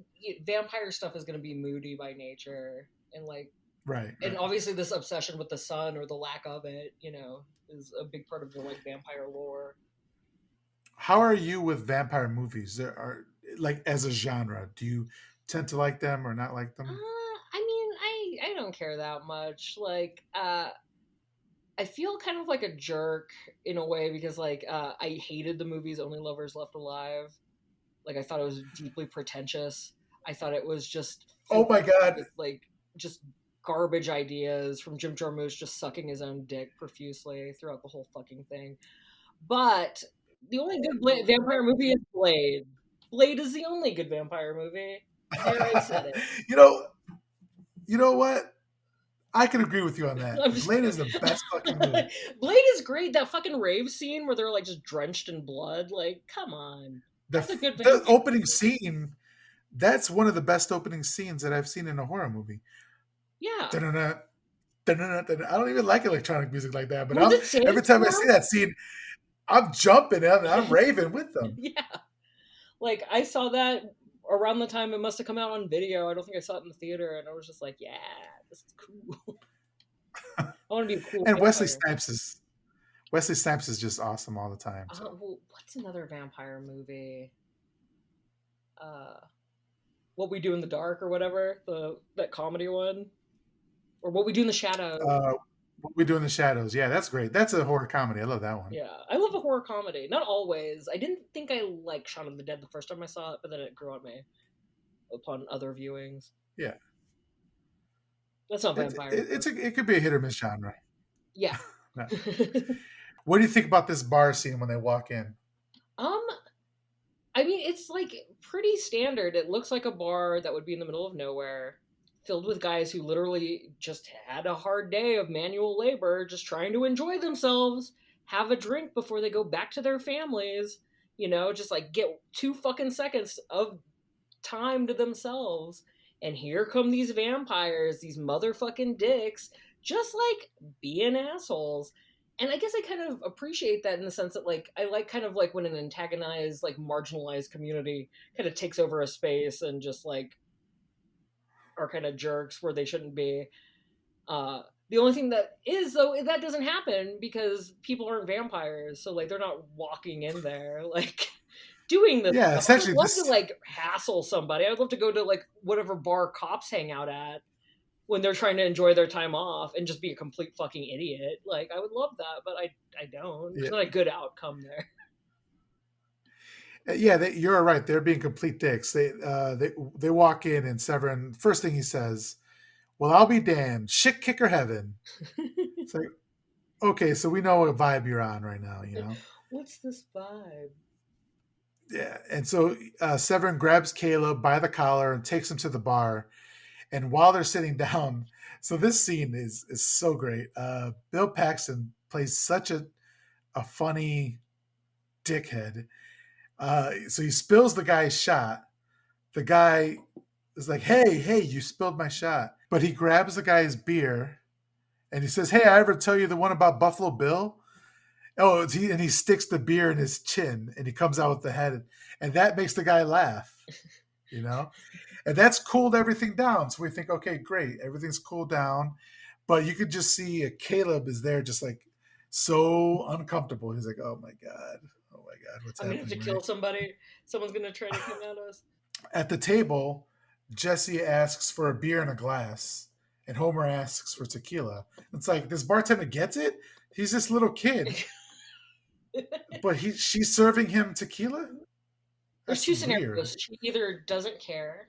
vampire stuff is going to be moody by nature, and like, Right, and right. obviously this obsession with the sun or the lack of it, is a big part of the like vampire lore. How are you with vampire movies? There are like as a genre. Do you tend to like them or not like them? I mean, I don't care that much. Like, I feel kind of like a jerk in a way because like I hated the movies Only Lovers Left Alive. Like I thought it was deeply pretentious. I thought it was just Oh filled my god. with like just garbage ideas from Jim Jarmusch just sucking his own dick profusely throughout the whole fucking thing. But the only good vampire movie is Blade. Blade is the only good vampire movie. There, I said it. you know, you know what? I can agree with you on that. I'm just Blade kidding. is the best fucking movie. Blade is great. That fucking rave scene where they're like just drenched in blood. Like, come on. That's a good The vampire opening movie. scene, that's one of the best opening scenes that I've seen in a horror movie. Yeah. Da-na-na, da-na-na. I don't even like electronic music like that, but Was I'm it every time I see Sandstorm? that scene, I'm jumping and I'm raving with them. Yeah. Like, I saw that around the time it must have come out on video. I don't think I saw it in the theater. And I was just like, yeah, this is cool. I want to be a cool And vampire. Wesley Snipes is just awesome all the time. So Well, what's another vampire movie? Uh, What We Do in the Dark or whatever, that comedy one, or What We Do in the Shadows. uh, what we do in the shadows, yeah, that's great. That's a horror comedy. I love that one. Yeah, I love a horror comedy. Not always. I didn't think I liked Shaun of the Dead the first time I saw it, but then it grew on me upon other viewings. Yeah, That's not vampires though. it could be a hit or miss genre. Yeah. No. What do you think about this bar scene when they walk in? um, I mean, it's like pretty standard. It looks like a bar that would be in the middle of nowhere, filled with guys who literally just had a hard day of manual labor, just trying to enjoy themselves, have a drink before they go back to their families. Just like get 2 fucking seconds of time to themselves. And here come these vampires, these motherfucking dicks, just like being assholes. And I guess I kind of appreciate that in the sense that, like, I like kind of like when an antagonized, like, marginalized community kind of takes over a space and just like are kind of jerks where they shouldn't be. The only thing that is though that doesn't happen because people aren't vampires, so like they're not walking in there like doing this Yeah, stuff. I would essentially love to this. like hassle somebody. I would love to go to like whatever bar cops hang out at when they're trying to enjoy their time off and just be a complete fucking idiot. Like I would love that, but I don't. There's Yeah, not a good outcome there. yeah, you're right. They're being complete dicks. They walk in and Severin. First thing he says, "Well, I'll be damned. Shit kicker heaven." It's like, okay, so we know what vibe you're on right now. What's this vibe? Yeah, and so Severin grabs Caleb by the collar and takes him to the bar. And while they're sitting down, so this scene is so great. Bill Paxton plays such a funny dickhead. So he spills the guy's shot. The guy is like, "Hey, hey, you spilled my shot." But he grabs the guy's beer and he says, "Hey, I ever tell you the one about Buffalo Bill?" Oh, and he sticks the beer in his chin and he comes out with the head, and that makes the guy laugh. You know, and that's cooled everything down. So we think, okay, great, everything's cooled down. But you could just see Caleb is there, just like so uncomfortable. He's like, oh my god, what's I'm gonna have to happening, kill right? somebody. Someone's gonna try to come at us. At the table, Jesse asks for a beer and a glass, and Homer asks for tequila. It's like this bartender gets it. He's this little kid, but she's serving him tequila. There's That's two weird. scenarios. She either doesn't care,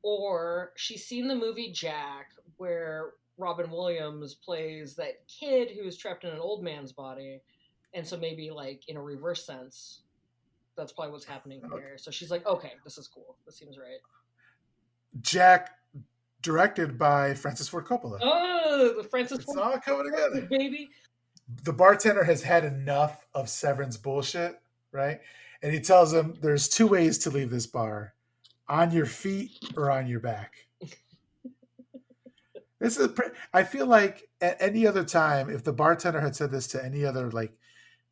or she's seen the movie Jack, where Robin Williams plays that kid who's trapped in an old man's body. And so maybe like in a reverse sense, that's probably what's happening here. So she's like, okay, this is cool. This seems right. Jack, directed by Francis Ford Coppola. Oh, the Francis It's Ford all coming together. baby. The bartender has had enough of Severin's bullshit, right? And he tells him there's two ways to leave this bar: on your feet or on your back. This is. I feel like at any other time, if the bartender had said this to any other like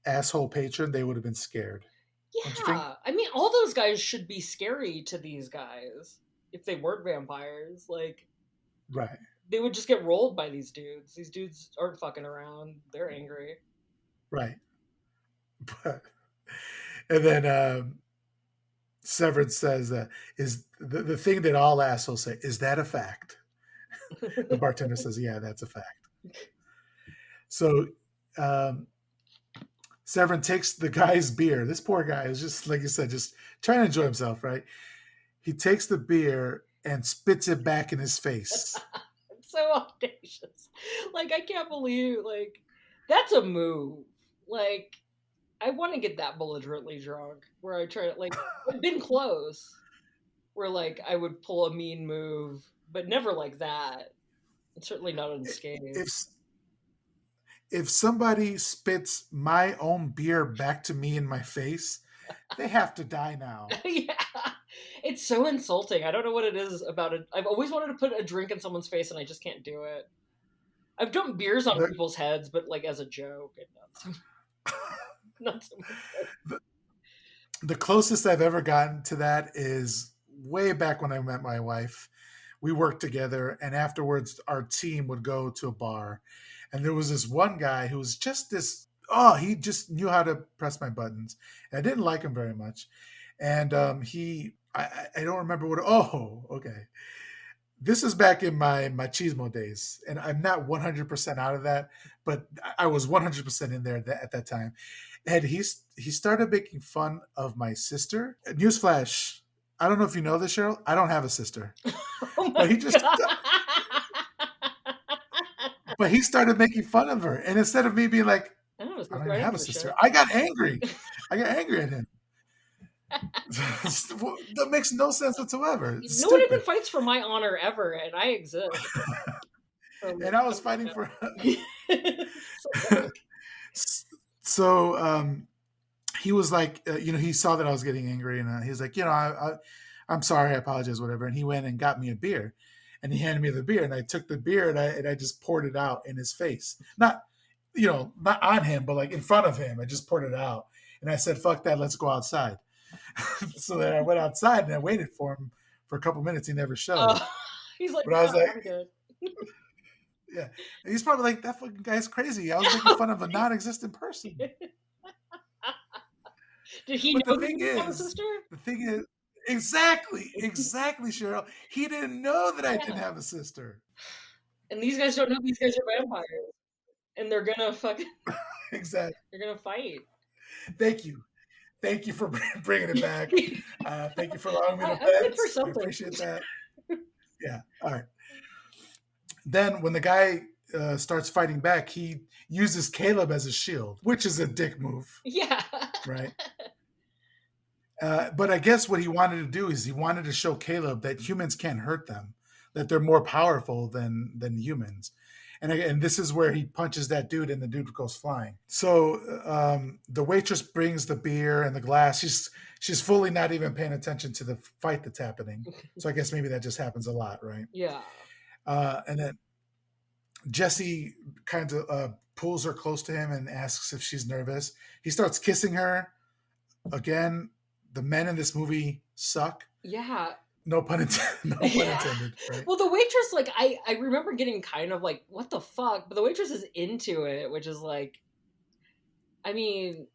asshole patron, they would have been scared. Don't you think? Yeah, I mean, all those guys should be scary to these guys if they weren't vampires. Like, Right, they would just get rolled by these dudes. These dudes aren't fucking around. They're angry. right. But and then Severin says that is the thing that all assholes say. Is that a fact? The bartender says, "Yeah, that's a fact." So um, Severin takes the guy's beer. This poor guy is just like you said, just trying to enjoy himself, right? He takes the beer and spits it back in his face. It's so audacious. Like, I can't believe, like, that's a move. Like, I want to get that belligerently drunk where I try to, like, I've been close where, like, I would pull a mean move, but never like that. And certainly not unscathed. If if somebody spits my own beer back to me in my face, they have to die now. Yeah. It's so insulting. I don't know what it is about it. I've always wanted to put a drink in someone's face and I just can't do it. I've dumped beers on The, people's heads, but like as a joke and not so much. the closest I've ever gotten to that is way back when I met my wife. We worked together, and afterwards, our team would go to a bar. And there was this one guy who was just this, oh, he just knew how to press my buttons. And I didn't like him very much. And I don't remember what, oh, okay. This is back in my machismo days, and I'm not 100% out of that, but I was 100% in there at that time. And he started making fun of my sister. Newsflash: I don't know if you know this, Cheryl. I don't have a sister, Oh but my god. he started making fun of her, and instead of me being like, I don't know, I don't I even didn't have a give a sister, shit. I got angry. I got angry at him. That makes no sense whatsoever. It's No one even stupid. fights for my honor ever, and I exist. So, And I was fighting for. so, So he was like, he saw that I was getting angry, and he was like, I'm sorry, I apologize, whatever. And he went and got me a beer, and he handed me the beer, and I took the beer and I just poured it out in his face, not not on him, but like in front of him. I just poured it out, and I said, "Fuck that, let's go outside." So then I went outside and I waited for him for a couple minutes. He never showed, he's like, but I was no, like, I'm good. yeah. And he's probably like, that fucking guy's crazy. I was making fun of a non-existent person. Did he But know that you have a sister? the thing is, exactly, Cheryl. He didn't know that I didn't Yeah. have a sister. And these guys don't know these guys are vampires. And they're gonna fucking, Exactly. they're gonna fight. Thank you. Thank you for bringing it back. Thank you for allowing me to I'm good vent. for I something. appreciate that. Yeah. All right. Then when the guy starts fighting back, he uses Caleb as a shield, which is a dick move, Yeah. right? But I guess what he wanted to do is he wanted to show Caleb that humans can't hurt them, that they're more powerful than humans. And this is where he punches that dude, and the dude goes flying. So the waitress brings the beer and the glass. She's fully not even paying attention to the fight that's happening. So I guess maybe that just happens a lot, right? Yeah. And then Jesse kind of pulls her close to him and asks if she's nervous. He starts kissing her. Again, the men in this movie suck. Yeah. No pun intended. No pun intended. Right? Well, the waitress, like, I remember getting kind of like, what the fuck? But the waitress is into it, which is like, I mean,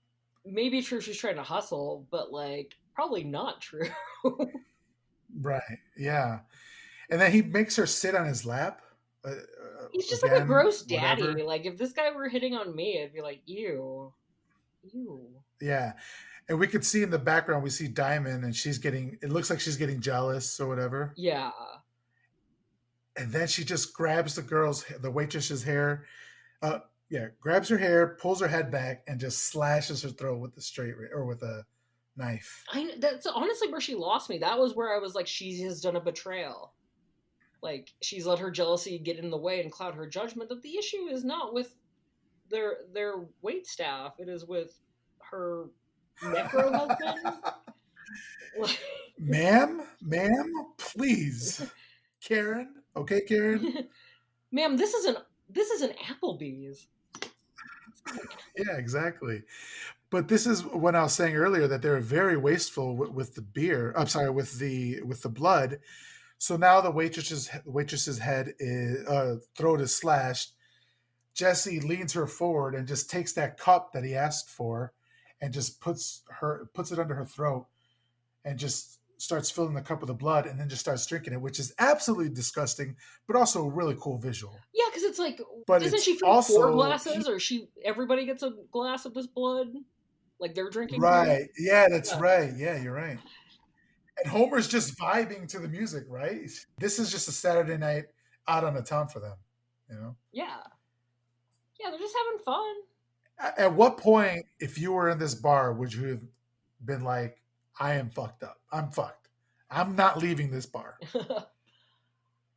maybe true she's trying to hustle, but like, probably not true. Right. Yeah. And then he makes her sit on his lap. He's just like a Again, gross daddy. whatever. Like, if this guy were hitting on me, I'd be like, ew. Ew. Yeah. And we could see in the background, we see Diamond, and she's getting. It looks like she's getting jealous or whatever. Yeah. And then she just grabs the waitress's hair. Uh, yeah, grabs her hair, pulls her head back, and just slashes her throat with the or with a knife. That's honestly where she lost me. That was where I was like, she has done a betrayal. Like she's let her jealousy get in the way and cloud her judgment. That the issue is not with their wait staff. It is with her necro husband. Ma'am, please, Karen. Okay, Karen. Ma'am, this is an Applebee's. Yeah, exactly. But this is what I was saying earlier that they're very wasteful with the beer. I'm sorry, with the blood. So now the waitress's head is throat is slashed. Jesse leans her forward and just takes that cup that he asked for, and just puts it under her throat, and just starts filling the cup with the blood, and then just starts drinking it, which is absolutely disgusting, but also a really cool visual. Yeah, because it's like, But doesn't it's she fill four also glasses, or everybody gets a glass of this blood? Like they're drinking too. right. Yeah, that's Yeah. right. Yeah, you're right. And Homer's just vibing to the music, right? This is just a Saturday night out on the town for them, you know? Yeah. Yeah, they're just having fun. At what point, if you were in this bar, would you have been like, I am fucked up. I'm fucked. I'm not leaving this bar. I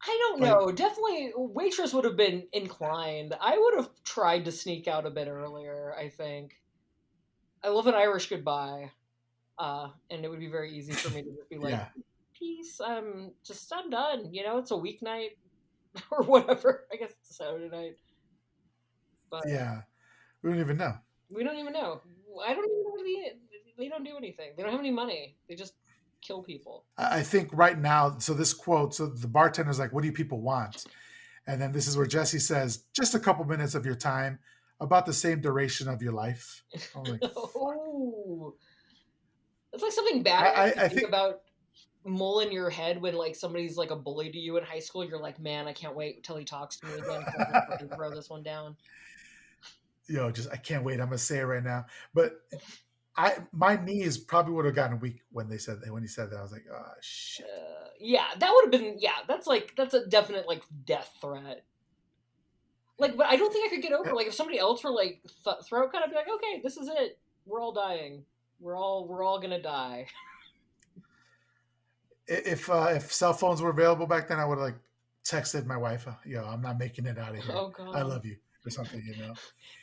don't Like, know. Definitely, waitress would have been inclined. I would have tried to sneak out a bit earlier, I think. I love an Irish goodbye. And it would be very easy for me to just be like, yeah, peace, I'm done. It's a weeknight or whatever. I guess it's a Saturday night. But yeah. We don't even know. we don't even know. I don't even know what they don't do anything. They don't have any money. They just kill people. I think right now, so this quote, so the bartender's like, what do you people want? And then this is where Jesse says, just a couple minutes of your time, about the same duration of your life. I'm like, fuck. Oh, it's like something bad I, I have I, to I think think, about mull in your head when like somebody's like a bully to you in high school. You're like, man, I can't wait until he talks to me again. 'Cause I'm gonna fucking throw this one down. I can't wait. I'm going to say it right now. But my knees probably would have gotten weak when he said that. I was like, oh, shit. Yeah, that would have been. Yeah, that's a definite like death threat. Like, but I don't think I could get over. Like, if somebody else were like throat cut, I'd be like, okay, this is it. We're all dying. We're all gonna die. If cell phones were available back then, I would have like texted my wife, I'm not making it out of here. Oh I god. love you or something.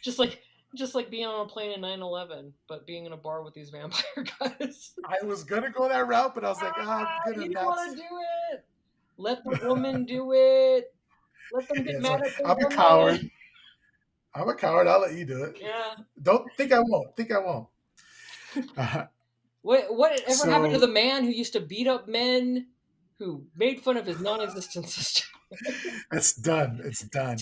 just like just like being on a plane in 9/11, but being in a bar with these vampire guys. I was gonna go that route, but I was like, I'm gonna You don't not. want to do it. Let the woman do it. Let them get Yeah, mad so at the I'm a woman. coward. I'm a coward. I'll let you do it. Yeah. Don't think I won't. Think I won't. What ever happened to So the man who used to beat up men who made fun of his non-existent sister? it's done. It's done.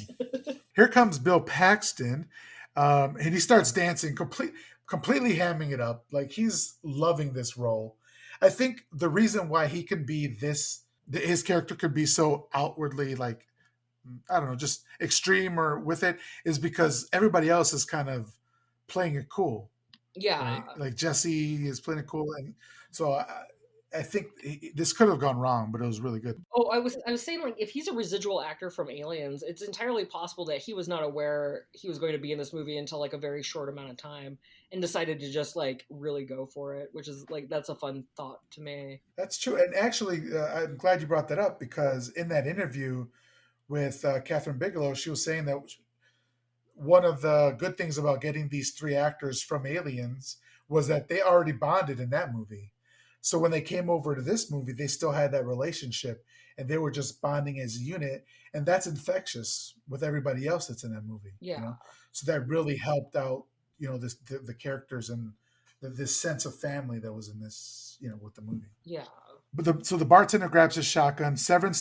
Here comes Bill Paxton, and he starts dancing, completely hamming it up. Like he's loving this role. I think the reason why he can be his character could be so outwardly like, I don't know, just extreme or with it, is because everybody else is kind of playing it cool, Yeah. right? Like Jesse is playing it cool, and so I think this could have gone wrong, but it was really good. Oh, I was saying like if he's a residual actor from Aliens, it's entirely possible that he was not aware he was going to be in this movie until like a very short amount of time and decided to just like really go for it, which is like that's a fun thought to me. That's true, and actually, I'm glad you brought that up because in that interview with Kathryn Bigelow, she was saying that one of the good things about getting these three actors from Aliens was that they already bonded in that movie. So when they came over to this movie, they still had that relationship and they were just bonding as a unit. And that's infectious with everybody else that's in that movie. Yeah. So that really helped out, the characters and this sense of family that was in this, with the movie. Yeah. But so the bartender grabs his shotgun. Severin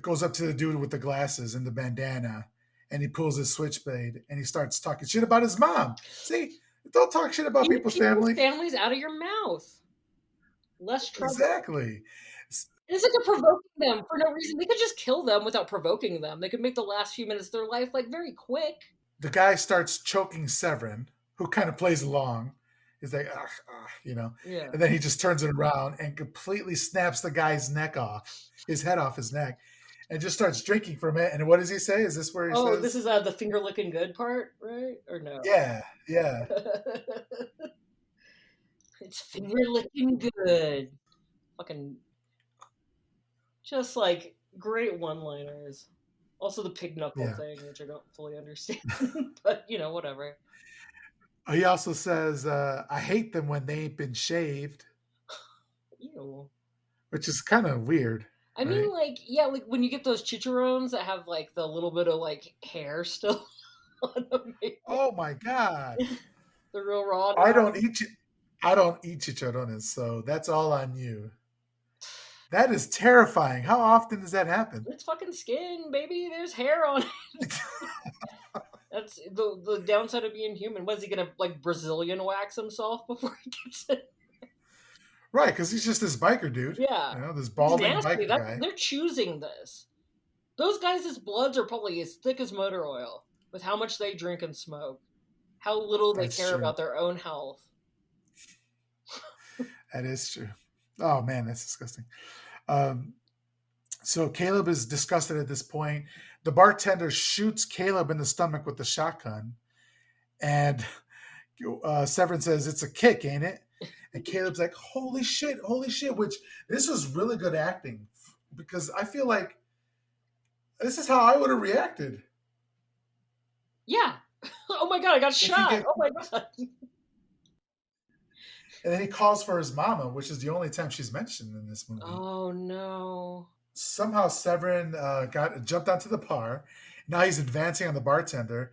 goes up to the dude with the glasses and the bandana, and he pulls his switchblade and he starts talking shit about his mom. See, don't talk shit about Keep people's people's family. families out of your mouth. Less trouble. Exactly. It's like they're provoking them for no reason. They could just kill them without provoking them. They could make the last few minutes of their life like very quick. The guy starts choking Severin, who kind of plays along, He's like, "Ugh, ugh," Yeah. and then he just turns it around and completely snaps the guy's neck off, his head off his neck, and just starts drinking from it. And what does he say? Is this where he Oh, this says, is the finger licking good part, right? Or no? "Yeah, yeah, It's finger licking good. Fucking just like great one-liners. Also the pig knuckle yeah." thing, which I don't fully understand, but whatever. He also says, "I hate them when they ain't been shaved," Ew. which is kind of weird, I mean, right? like, yeah, like when you get those chicharrones that have like the little bit of like hair still on them, maybe. Oh my god, The real raw I dog. don't eat. I don't eat chicharrones, so that's all on you. That is terrifying. How often does that happen? It's fucking skin, baby. There's hair on it. That's the downside of being human. Was he gonna like Brazilian wax himself before he gets it? Right, because he's just this biker dude, Yeah, this it's balding nasty. biker That guy. they're choosing this. Those guys' bloods are probably as thick as motor oil with how much they drink and smoke, how little they That's care true. about their own health. That is true. Oh man, that's disgusting. Um, so Caleb is disgusted at this point. The bartender shoots Caleb in the stomach with the shotgun, and Severin says, "It's a kick, ain't it?" And Caleb's like, "Holy shit, holy shit!" Which this was really good acting because I feel like this is how I would have reacted Yeah. Oh my god, I got if he shot. get. Oh my god. And then he calls for his mama, which is the only time she's mentioned in this movie. Oh no. Somehow Severin got jumped onto the bar. Now he's advancing on the bartender.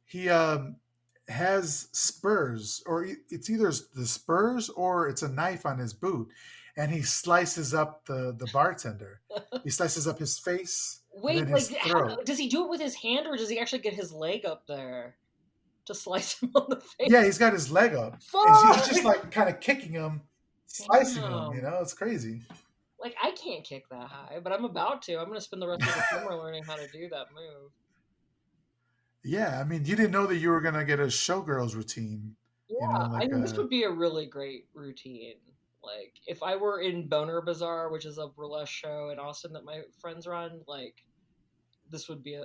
He has spurs, or it's either the spurs or it's a knife on his boot, and he slices up the bartender. He slices up his face and Wait, then like his how throat. does he do it with his hand or does he actually get his leg up there to slice him on the face? Yeah, he's got his leg up, and he's Fuck! just like kind of kicking him, slicing him. Damn. It's crazy. Like I can't kick that high, but I'm about to. I'm gonna spend the rest of the summer learning how to do that move. Yeah, I mean, you didn't know that you were gonna get a showgirls routine, Yeah, I like mean, this a would be a really great routine. Like, if I were in Boner Bazaar, which is a burlesque show in Austin that my friends run, like, this would be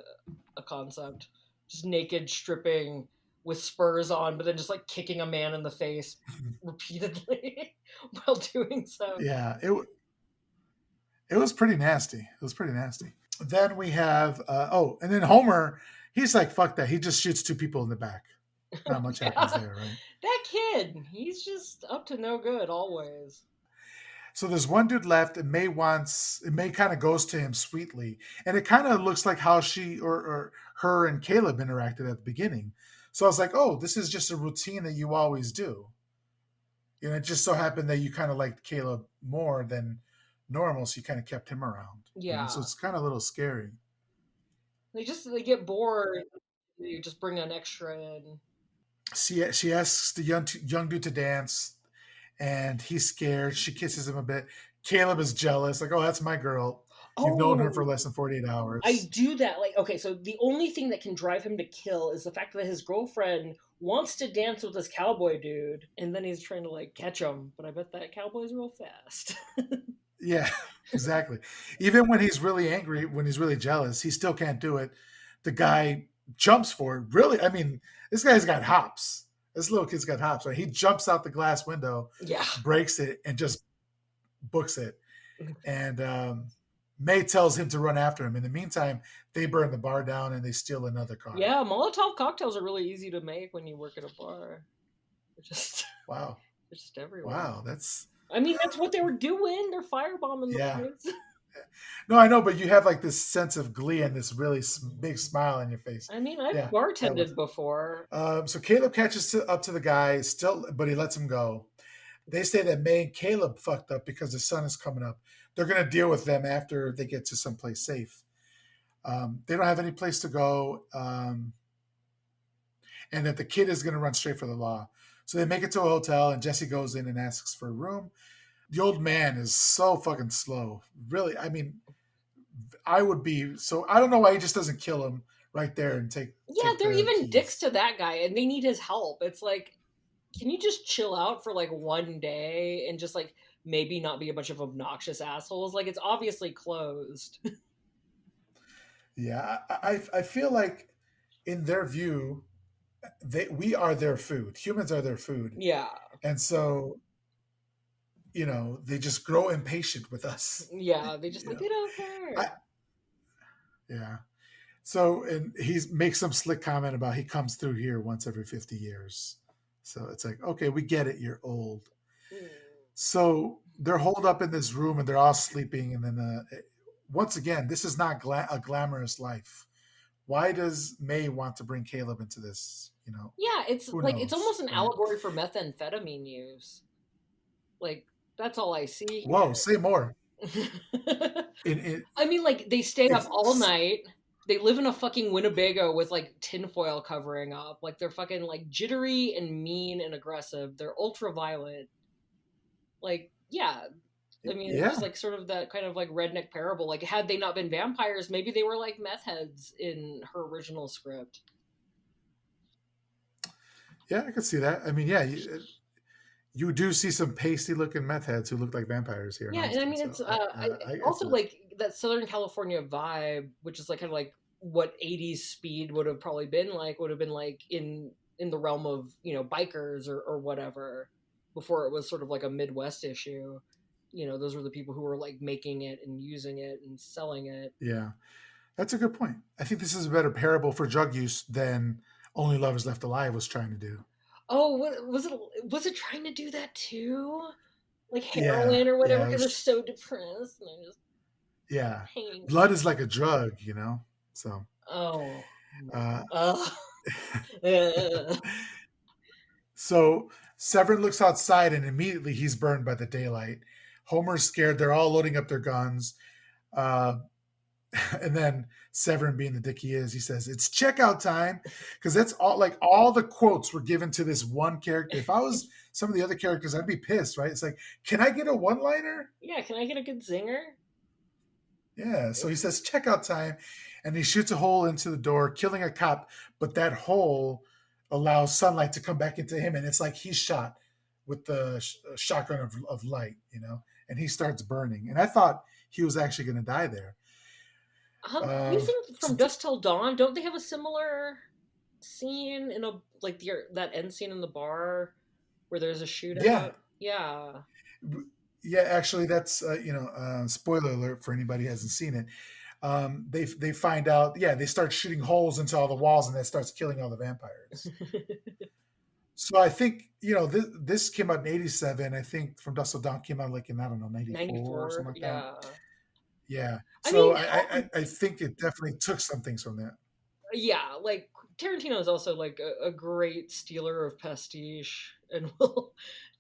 a concept. Just naked stripping with spurs on, but then just like kicking a man in the face repeatedly while doing so. yeah. It was pretty nasty. It was pretty nasty. Then we have and then Homer, he's like, fuck that. He just shoots two people in the back. Not much happens Yeah, there, right? that kid, he's just up to no good always. So there's one dude left, and May kind of goes to him sweetly, and it kind of looks like how she or her and Caleb interacted at the beginning. So I was like, oh, this is just a routine that you always do. It just so happened that you kind of liked Caleb more than normal, so you kind of kept him around. So Yeah, it's kind of a little scary. they get bored. You just bring an extra in. She asks the young dude to dance, and he's scared. She kisses him a bit. Caleb is jealous, like, "Oh, that's my girl. You've known her for Oh, less than 48 I hours." do that. Like, okay, so the only thing that can drive him to kill is the fact that his girlfriend wants to dance with this cowboy dude, and then he's trying to like catch him. But I bet that cowboy's real fast. Yeah, exactly. Even when he's really angry, when he's really jealous, he still can't do it. The guy jumps for it. Really, I mean, this guy's got hops. This little kid's got hops. Right? He jumps out the glass window, Yeah. breaks it, and just books it. And May tells him to run after him. In the meantime, they burn the bar down and they steal another car. Yeah, Molotov cocktails are really easy to make when you work at a bar. They're just Wow. they're just everywhere. Wow. That's, I mean, that's what they were doing. They're firebombing the yeah. place. No, I know, but you have like this sense of glee and this really big smile on your face. I mean, I've Yeah. That was. bartended before. So Caleb catches up to the guy still, but he lets him go. They say that May and Caleb fucked up because the sun is coming up. They're going to deal with them after they get to someplace safe. They don't have any place to go, and that the kid is going to run straight for the law. So they make it to a hotel, and Jesse goes in and asks for a room. The old man is so fucking slow. Really, I mean, I would be so. I don't know why he just doesn't kill him right there and Yeah, take they're the even dicks keys. to that guy, and they need his help. It's like can you just chill out for like one day and just like maybe not be a bunch of obnoxious assholes? Like it's obviously closed. Yeah, I feel like in their view, we are their food. Humans are their food, Yeah. and so they just grow impatient with us. Yeah. They just you like, know, they don't care. I yeah. So and he makes some slick comment about he comes through here once every 50 years. So it's like, okay, we get it. You're old. Mm. So they're holed up in this room and they're all sleeping. And then once again, this is not a glamorous life. Why does May want to bring Caleb into this? Yeah. It's Who like, it's knows, almost an right? allegory for methamphetamine use. Like, that's all I see Whoa, say more. here. It I mean, like, they stay up all it's night. They live in a fucking Winnebago with like tinfoil covering up. Like, they're fucking like jittery and mean and aggressive. They're ultra violent. Like, yeah. I mean, it's just yeah, like sort of that kind of like redneck parable. Like, had they not been vampires, maybe they were like meth heads in her original script. yeah, I could see that. I mean, yeah, you do see some pasty looking meth heads who look like vampires here in Yeah, and I Austin. mean, So it's I also see that. like that Southern California vibe, which is like kind of like what '80s speed would have probably been like. Would have been like in the realm of bikers or whatever before it was sort of like a Midwest issue. Those were the people who were like making it and using it and selling it. Yeah, that's a good point. I think this is a better parable for drug use than Only Lovers Left Alive was trying to do. Oh, was it? Was it trying to do that too? Like Yeah, heroin or whatever, yeah, because they're so depressed and they're just yeah. hanging. Blood is like a drug. So, Oh. uh, Oh. Ugh. so Severin looks outside and immediately he's burned by the daylight. Homer's scared. They're all loading up their guns. Uh, and then Severin, being the dick he is, he says, "It's checkout time," because that's all the quotes were given to this one character. If I was some of the other characters, I'd be pissed, right? It's like, can I get a one-liner? Yeah, can I get a good zinger? Yeah. So he says, "Checkout time," and he shoots a hole into the door, killing a cop. But that hole allows sunlight to come back into him, and it's like he's shot with the shotgun of light, and he starts burning. And I thought he was actually going to die there. Do you Uh, think from Dusk Till Dawn, don't they have a similar scene in a like that end scene in the bar where there's a yeah, shootout? Yeah. yeah. Actually, that's spoiler alert for anybody who hasn't seen it. They find out. Yeah, they start shooting holes into all the walls, and that starts killing all the vampires. So I think this came out in '87. I think From Dusk Till Dawn came out like in I don't know '94 or 94. something like that. Yeah. Yeah. I So mean, I think it definitely took some things from that. yeah, like Tarantino is also like a great stealer of pastiche and will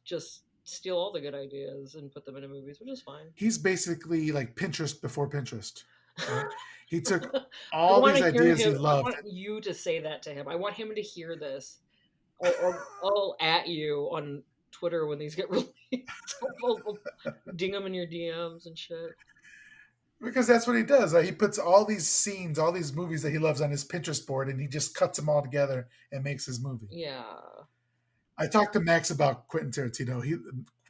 just steal all the good ideas and put them into movies, which is fine. He's basically like Pinterest before Pinterest, right? He took I all want these to hear ideas he him. I loved. want you to say that to him. I want him to hear this. I'll at you on Twitter when these get released. I'll ding them in your DMs and shit. Because that's what he does. He puts all these scenes, all these movies that he loves on his Pinterest board, and he just cuts them all together and makes his movie. Yeah. I talked to Max about Quentin Tarantino.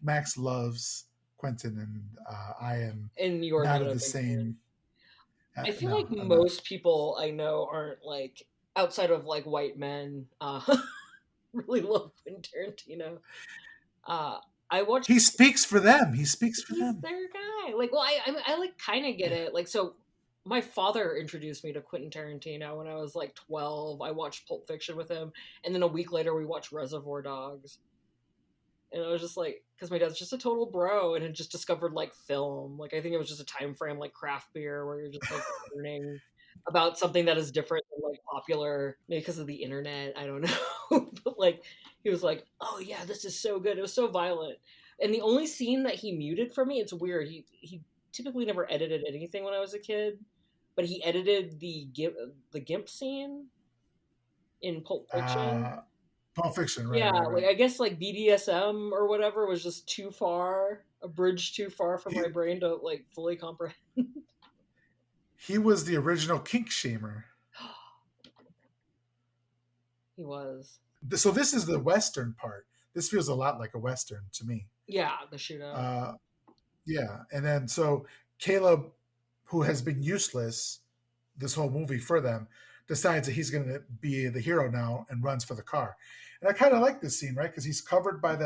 Max loves Quentin, and I am And you're not not of a the big fan. same. I feel No, like I'm not. most people I know aren't like outside of like white men. Really love Quentin Tarantino. Uh, I watched. He speaks for them. He speaks for He's them. their guy. Like, well, I like kind of get it. Like, so my father introduced me to Quentin Tarantino when I was like 12. I watched Pulp Fiction with him, and then a week later we watched Reservoir Dogs. And I was just like, because my dad's just a total bro and had just discovered like film. Like, I think it was just a time frame like craft beer where you're just like learning about something that is different than like popular, maybe because of the internet. I don't know. But like, he was like, oh yeah, this is so good. It was so violent. And the only scene that he muted for me, it's weird. He typically never edited anything when I was a kid, but he edited the gimp scene in Pulp Fiction. Uh, Pulp Fiction, right, Yeah, right, like right. I guess like BDSM or whatever was just too far, a bridge too far for He my brain to like fully comprehend. he was the original kink shamer. He was. So this is the Western part. This feels a lot like a Western to me. Yeah, the shootout. Uh, yeah. And then so Caleb, who has been useless this whole movie for them, decides that he's going to be the hero now and runs for the car. And I kind of like this scene, right? Because he's covered by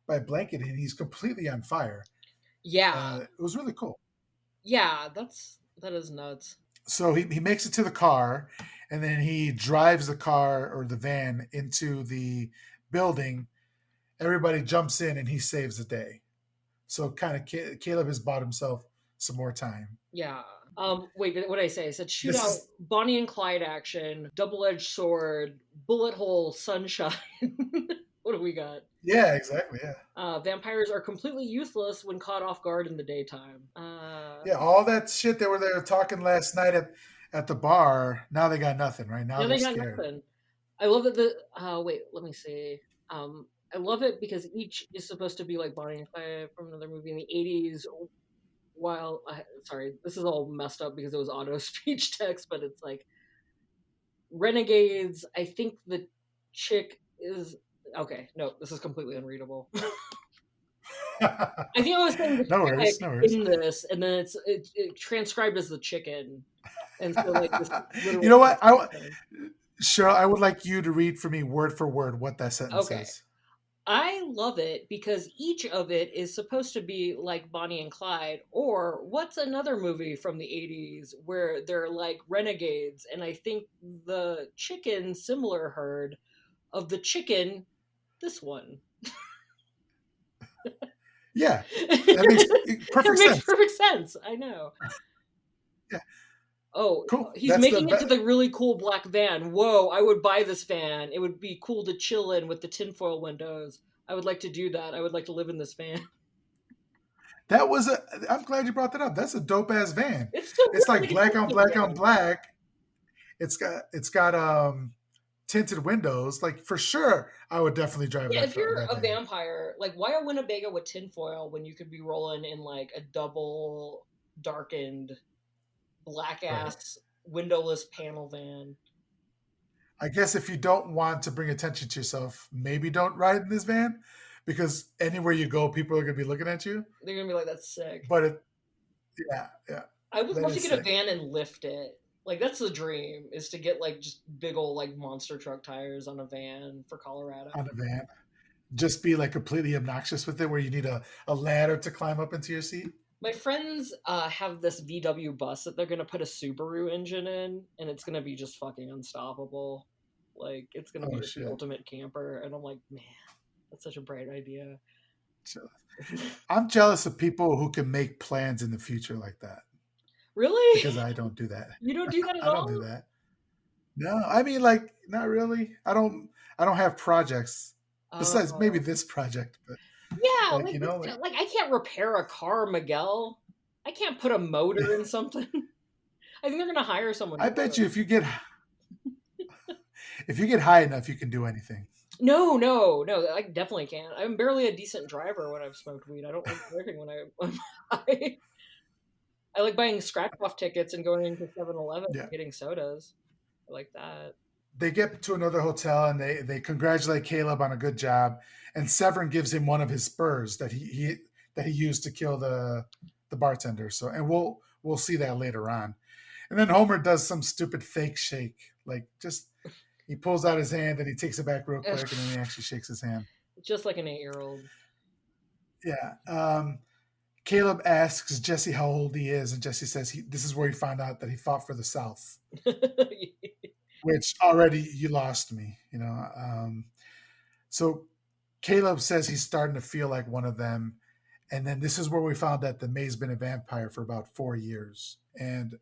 by a blanket and he's completely on fire. Yeah, It was really cool. yeah, that is nuts. So he makes it to the car, and then he drives the car or the van into the building. Everybody jumps in, and he saves the day. So kind of Caleb has bought himself some more time. Yeah. Wait, what did I say? I said This shootout, is Bonnie and Clyde action, double-edged sword, bullet hole, sunshine. What do we got? yeah, exactly, yeah, Vampires are completely useless when caught off guard in the daytime. yeah. All that shit they were talking last night at the bar. Now they got nothing. Right now No, they're they got scared. nothing. I love that the. Wait, let me see. I love it because each is supposed to be like Bonnie and Clyde from another movie in the '80s. While sorry, this is all messed up because it was auto speech text, but it's like Renegades. I think the chick is okay. No, this is completely unreadable. I think I was saying the no worries, chick no worries. in this, and then it transcribed as the chicken, and so like this you literal. know what? Cheryl, I would like you to read for me word for word what that sentence Okay, is. I love it because each of it is supposed to be like Bonnie and Clyde, or what's another movie from the '80s where they're like renegades, and I think the chicken similar herd of the chicken, this one. Yeah, that makes It perfect makes sense. perfect sense. I know. Yeah, Oh, cool. he's That's the making it to best. the really cool black van. Whoa, I would buy this van. It would be cool to chill in with the tinfoil windows. I would like to do that. I would like to live in this van. That was a. I'm glad you brought that up. That's a dope ass van. It's so It's good, like like a black on tinfoil black on van. black. It's got tinted windows. Like for sure, I would definitely drive Yeah, that if you're that a van. vampire, like why a Winnebago with tinfoil when you could be rolling in like a double darkened black Right. ass windowless panel van? I guess if you don't want to bring attention to yourself, maybe don't ride in this van, because anywhere you go, people are gonna be looking at you. They're gonna be like, that's sick. But yeah, yeah, I would that love to is get a sick. van and lift it. Like that's the dream is to get like just big old like monster truck tires on a van for Colorado. On a van, just be like completely obnoxious with it, where you need a ladder to climb up into your seat. My friends have this VW bus that they're gonna put a Subaru engine in, and it's gonna be just fucking unstoppable. Like it's gonna be Oh like the shit! ultimate camper, and I'm like, man, that's such a bright idea. So, I'm jealous of people who can make plans in the future like that, Really? because I don't do that. You don't do that at I don't do all? that. No, I mean, like, not really. I don't have projects besides maybe Oh, this project, but yeah. like Like this, like like I can't repair a car, Miguel. I can't put a motor in something. I think they're gonna hire someone to I do bet it. you if you get high enough, you can do anything. No, no, no. I definitely can't. I'm barely a decent driver when I've smoked weed. I don't like driving when I'm high. I like buying scratch off tickets and going into 7-Eleven Yeah. and getting sodas. I like that. They get to another hotel and they congratulate Caleb on a good job, and Severin gives him one of his spurs that he used to kill the bartender. So and we'll see that later on. And then Homer does some stupid fake shake, like just he pulls out his hand and he takes it back real quick, and then he actually shakes his hand. Just like an 8-year-old. Yeah. Caleb asks Jesse how old he is, and Jesse says this is where he found out that he fought for the South, which already you lost me, you know. So Caleb says he's starting to feel like one of them, and then this is where we found that the May's been a vampire for about 4 years, and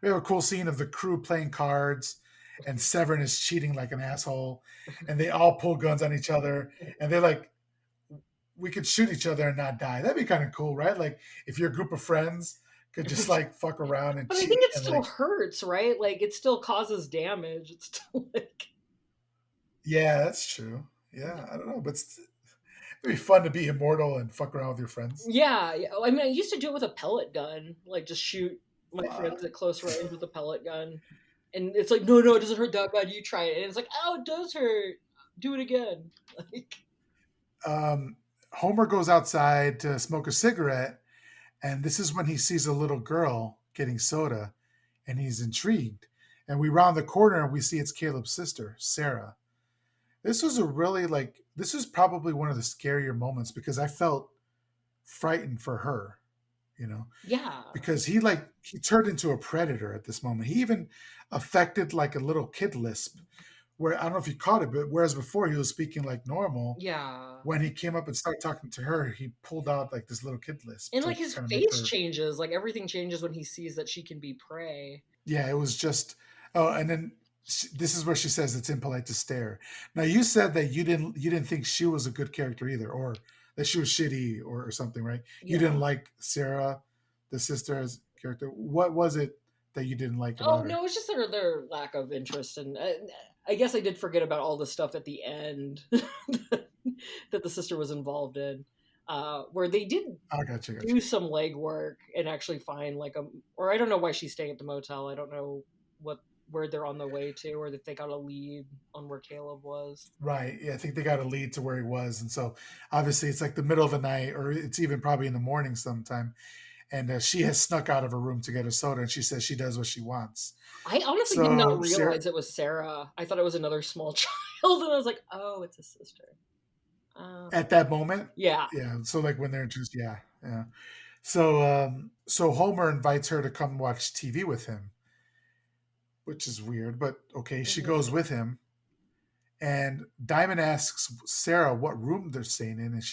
we have a cool scene of the crew playing cards, and Severin is cheating like an asshole, and they all pull guns on each other, and they're like, we could shoot each other and not die. That'd be kind of cool, right? Like if your group of friends could just like fuck around and But I cheat think it and still like, hurts, right? Like it still causes damage. It's still like yeah, that's true. Yeah, I don't know, but it'd be fun to be immortal and fuck around with your friends. yeah, yeah. I mean, I used to do it with a pellet gun, like just shoot my Fuck. friends at close range with a pellet gun. And it's like, no, no, it doesn't hurt that bad. You try it, and it's like, oh, it does hurt. Do it again. Like, Um, Homer goes outside to smoke a cigarette, and this is when he sees a little girl getting soda, and he's intrigued. And we round the corner and we see it's Caleb's sister, Sarah. This was a really like this is probably one of the scarier moments because I felt frightened for her, you know, yeah, because he turned into a predator at this moment. He even affected like a little kid lisp where I don't know if you caught it, but whereas before he was speaking like normal, yeah. when he came up and started talking to her, he pulled out like this little kid lisp And to like his kind of make face her. changes, like everything changes when he sees that she can be prey. Yeah, it was just. Oh, and then this is where she says it's impolite to stare. Now you said that you didn't think she was a good character either, or that she was shitty or something, right? You didn't Yeah. like Sarah, the sister's character. What was it that you didn't like Oh about her? no, it's just their lack of interest, and I guess I did forget about all the stuff at the end that the sister was involved in, where they did Oh, gotcha. do some legwork and actually find like a, or I don't know why she's staying at the motel. I don't know what where they're on the way to, or if they got a lead on where Caleb was. Right. Yeah, I think they got a lead to where he was, and so obviously it's like the middle of the night, or it's even probably in the morning sometime. And she has snuck out of her room to get a soda, and she says she does what she wants. I honestly did not So Sarah, realize it was Sarah. I thought it was another small child, and I was like, oh, it's a sister. Uh, at that moment, yeah. yeah. So like when they're just yeah. So Homer invites her to come watch TV with him, which is weird, but okay. She goes Mhm. with him, and Diamond asks Sarah what room they're staying in, and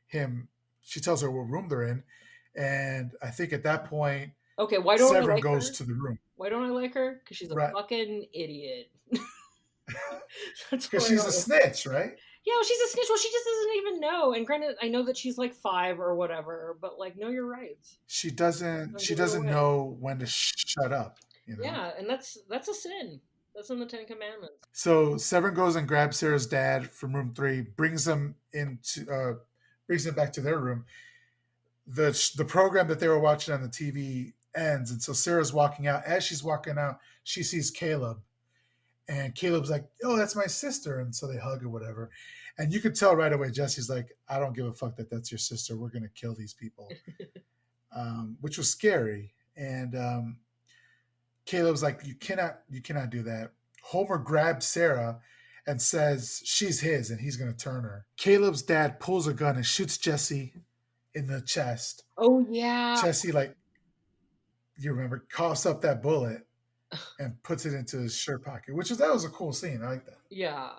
him. She tells her what room they're in, and I think at that point, Okay, why don't I Severn like goes her? to the room, Why don't I like her? Because she's a right? fucking idiot. That's Because what I she's a got. snitch, right? Yeah, well, she's a snitch. Well, she just doesn't even know. And granted, I know that she's like 5 or whatever, but like, know your rights. She doesn't. Don't She give it doesn't away. know when to shut up. You know. Yeah, and that's a sin. That's in the Ten Commandments. So Severn goes and grabs Sarah's dad from room 3, brings him back to their room. The program that they were watching on the TV ends, and so Sarah's walking out. As she's walking out, she sees Caleb, and Caleb's like, "Oh, that's my sister," and so they hug or whatever. And you could tell right away, Jesse's like, "I don't give a fuck that that's your sister. We're gonna kill these people," which was scary. And Caleb's like, you cannot do that. Homer grabs Sarah and says she's his and he's going to turn her. Caleb's dad pulls a gun and shoots Jesse in the chest. Oh yeah, Jesse, like, you remember, coughs up that bullet and puts it into his shirt pocket, that was a cool scene. I like that. yeah.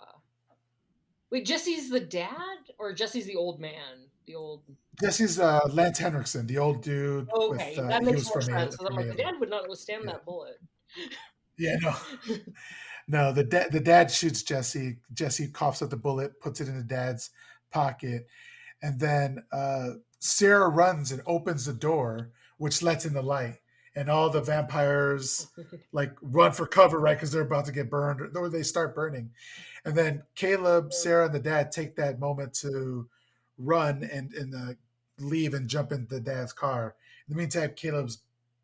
Wait, Jesse's the dad or Jesse's the old man? The old. Jesse's Lance Henriksen, the old dude with, Okay, that he makes was more from sense because I'm like, the Alien. dad would not withstand Yeah. that bullet. Yeah, no. No, the dad shoots Jesse. Jesse coughs up the bullet, puts it in the dad's pocket, and then Sarah runs and opens the door, which lets in the light, and all the vampires like run for cover, right? Because they're about to get burned, or they start burning. And then Caleb, Sarah, and the dad take that moment to run and leave and jump into the dad's car. In the meantime, Caleb's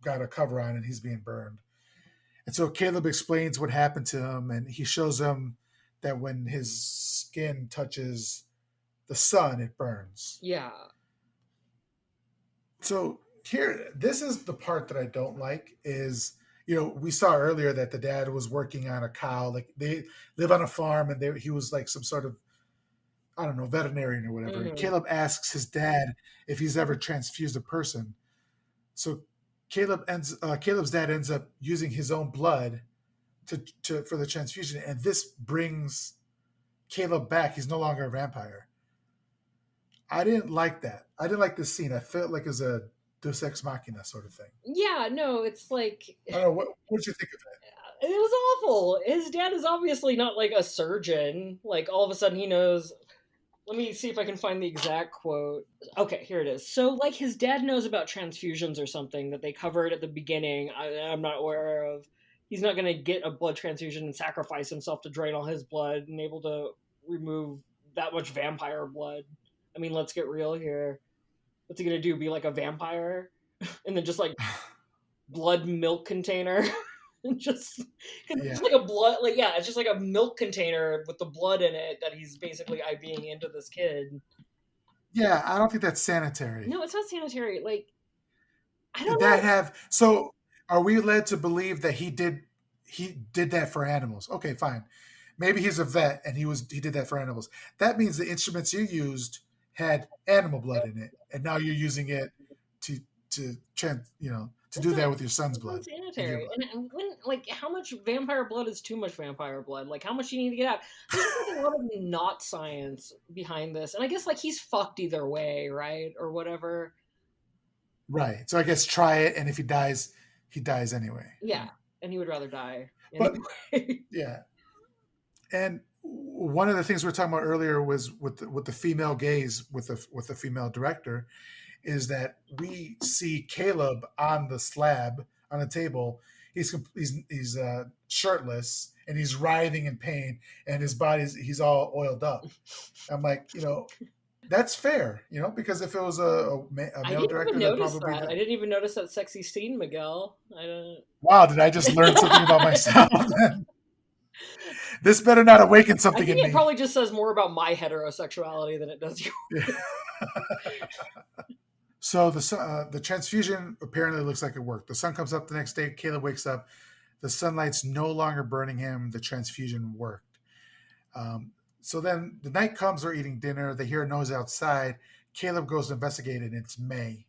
got a cover on and he's being burned. And so Caleb explains what happened to him, and he shows him that when his skin touches the sun, it burns. Yeah. So this is the part that I don't like is, we saw earlier that the dad was working on a cow. Like they live on a farm, and he was like some sort of, I don't know, veterinarian or whatever. And Hmm. Caleb asks his dad if he's ever transfused a person. So Caleb's dad ends up using his own blood for the transfusion, and this brings Caleb back. He's no longer a vampire. I didn't like that. I didn't like this scene. I felt like it was a Deus Ex Machina sort of thing. Yeah, no, it's like I don't know. What did you think of it was awful. His dad is obviously not like a surgeon. Like all of a sudden he knows. Let me see if I can find the exact quote. Okay, here it is. So, like, his dad knows about transfusions or something that they covered at the beginning. I'm not aware of. He's not going to get a blood transfusion and sacrifice himself to drain all his blood and able to remove that much vampire blood. I mean, let's get real here. What's he going to do? Be like a vampire? And then just like that? blood milk container? just because it's Yeah. like a blood, like yeah, it's just like a milk container with the blood in it that he's basically IVing into this kid. Yeah, I don't think that's sanitary. No, it's not sanitary. Like I Did don't that know. have so are we led to believe that he did that for animals? Okay, fine. Maybe he's a vet and he did that for animals. That means the instruments you used had animal blood in it, and now you're using it to to That's do not that with your son's that's blood and your unsanitary. blood. And when like how much vampire blood is too much vampire blood? Like how much do you need to get out? There's just like a lot of not science behind this. And I guess like he's fucked either way, right? Or whatever. Right. So I guess try it, and if he dies anyway. Yeah. Right. And he would rather die But anyway. yeah, and one of the things we were talking about earlier was with the female gaze with the female director is that we see Caleb on the slab on the table. He's shirtless and he's writhing in pain, and he's all oiled up. I'm like, that's fair, because if it was a I male didn't even director, that'd notice probably be that. I the didn't even notice that sexy scene, Miguel. I don't. wow. Did I just learn something about myself? This better not awaken I something think in it me. probably just says more about my heterosexuality than it does yours. So the transfusion apparently looks like it worked. The sun comes up the next day. Caleb wakes up. The sunlight's no longer burning him. The transfusion worked. So then the night comes. They're eating dinner. They hear a noise outside. Caleb goes to investigate it, and it's May.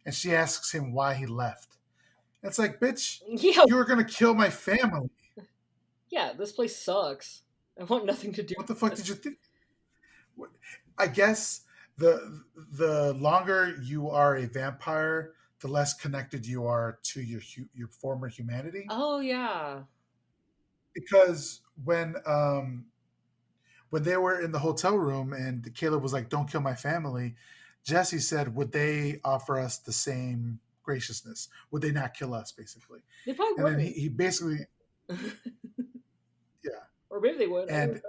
And she asks him why he left. It's like, bitch, Yeah, you were going to kill my family. yeah, this place sucks. I want nothing to do What the with fuck it. did you think? I guess the longer you are a vampire, the less connected you are to your former humanity. Oh yeah. Because when they were in the hotel room and Caleb was like, "Don't kill my family," Jesse said, "Would they offer us the same graciousness? Would they not kill us?" Basically, They probably and then wouldn't. he basically, yeah, Or maybe they would. I don't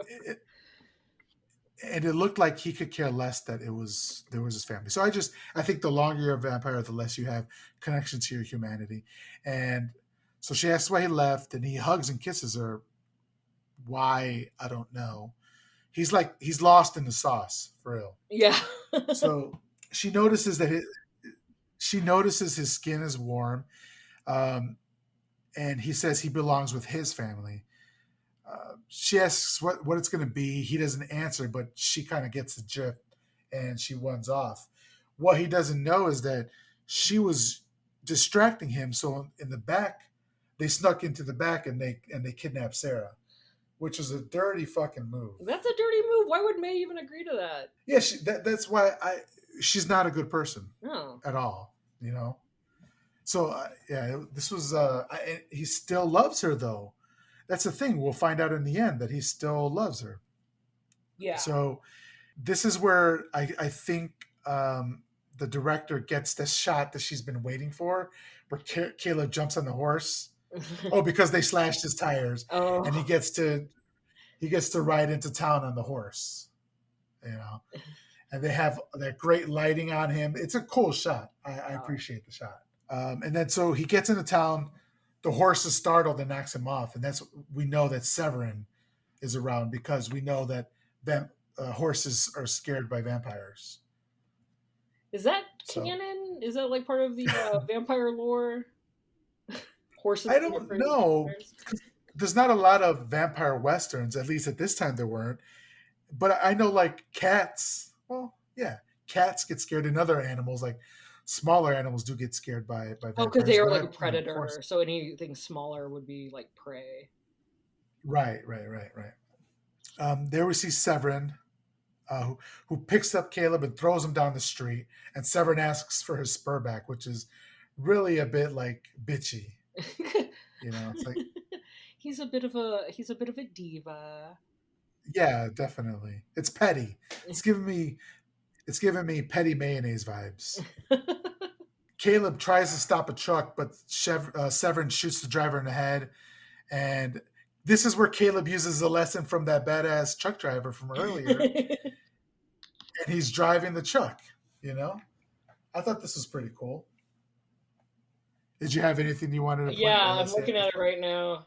and know. it looked like he could care less that there was his family. So I think the longer you're a vampire, the less you have connection to your humanity. And so she asks why he left, and he hugs and kisses her. Why, I don't know. He's lost in the sauce for real. Yeah. So she notices that she notices his skin is warm, um, and he says he belongs with his family. She asks what it's going to be. He doesn't answer, but she kind of gets the drift, and she runs off. What he doesn't know is that she was distracting him. So in the back, they snuck into the back and they kidnapped Sarah, which is a dirty fucking move. That's a dirty move. Why would May even agree to that? Yeah, that's why she's not a good person No. at all. So yeah, this was he still loves her though. That's the thing. We'll find out in the end that he still loves her. Yeah. So this is where I think the director gets this shot that she's been waiting for, where Caleb jumps on the horse. Oh, because they slashed his tires, and Oh. he gets to ride into town on the horse. And they have that great lighting on him. It's a cool shot. I appreciate the shot. And then so he gets into town. The horse is startled and knocks him off, and we know that Severin is around because we know that horses are scared by vampires. Is that So canon? Is that like part of the vampire lore? Horses I being don't afraid of know. vampires? There's not a lot of vampire westerns, at least at this time there weren't. But I know like cats. Well, yeah, cats get scared, and other animals like smaller animals do get scared by Oh, because they vampires. are But like a I, predator, horse. so anything smaller would be like prey. Right. There we see Severin, who picks up Caleb and throws him down the street, and Severin asks for his spur back, which is really a bit like bitchy. It's like, he's a bit of a diva. yeah, definitely, it's petty. It's giving me petty mayonnaise vibes. Caleb tries to stop a truck, but Severin shoots the driver in the head, and this is where Caleb uses a lesson from that badass truck driver from earlier, and he's driving the truck. I thought this was pretty cool. Did you have anything you wanted to Yeah, I'm say? looking at it right now.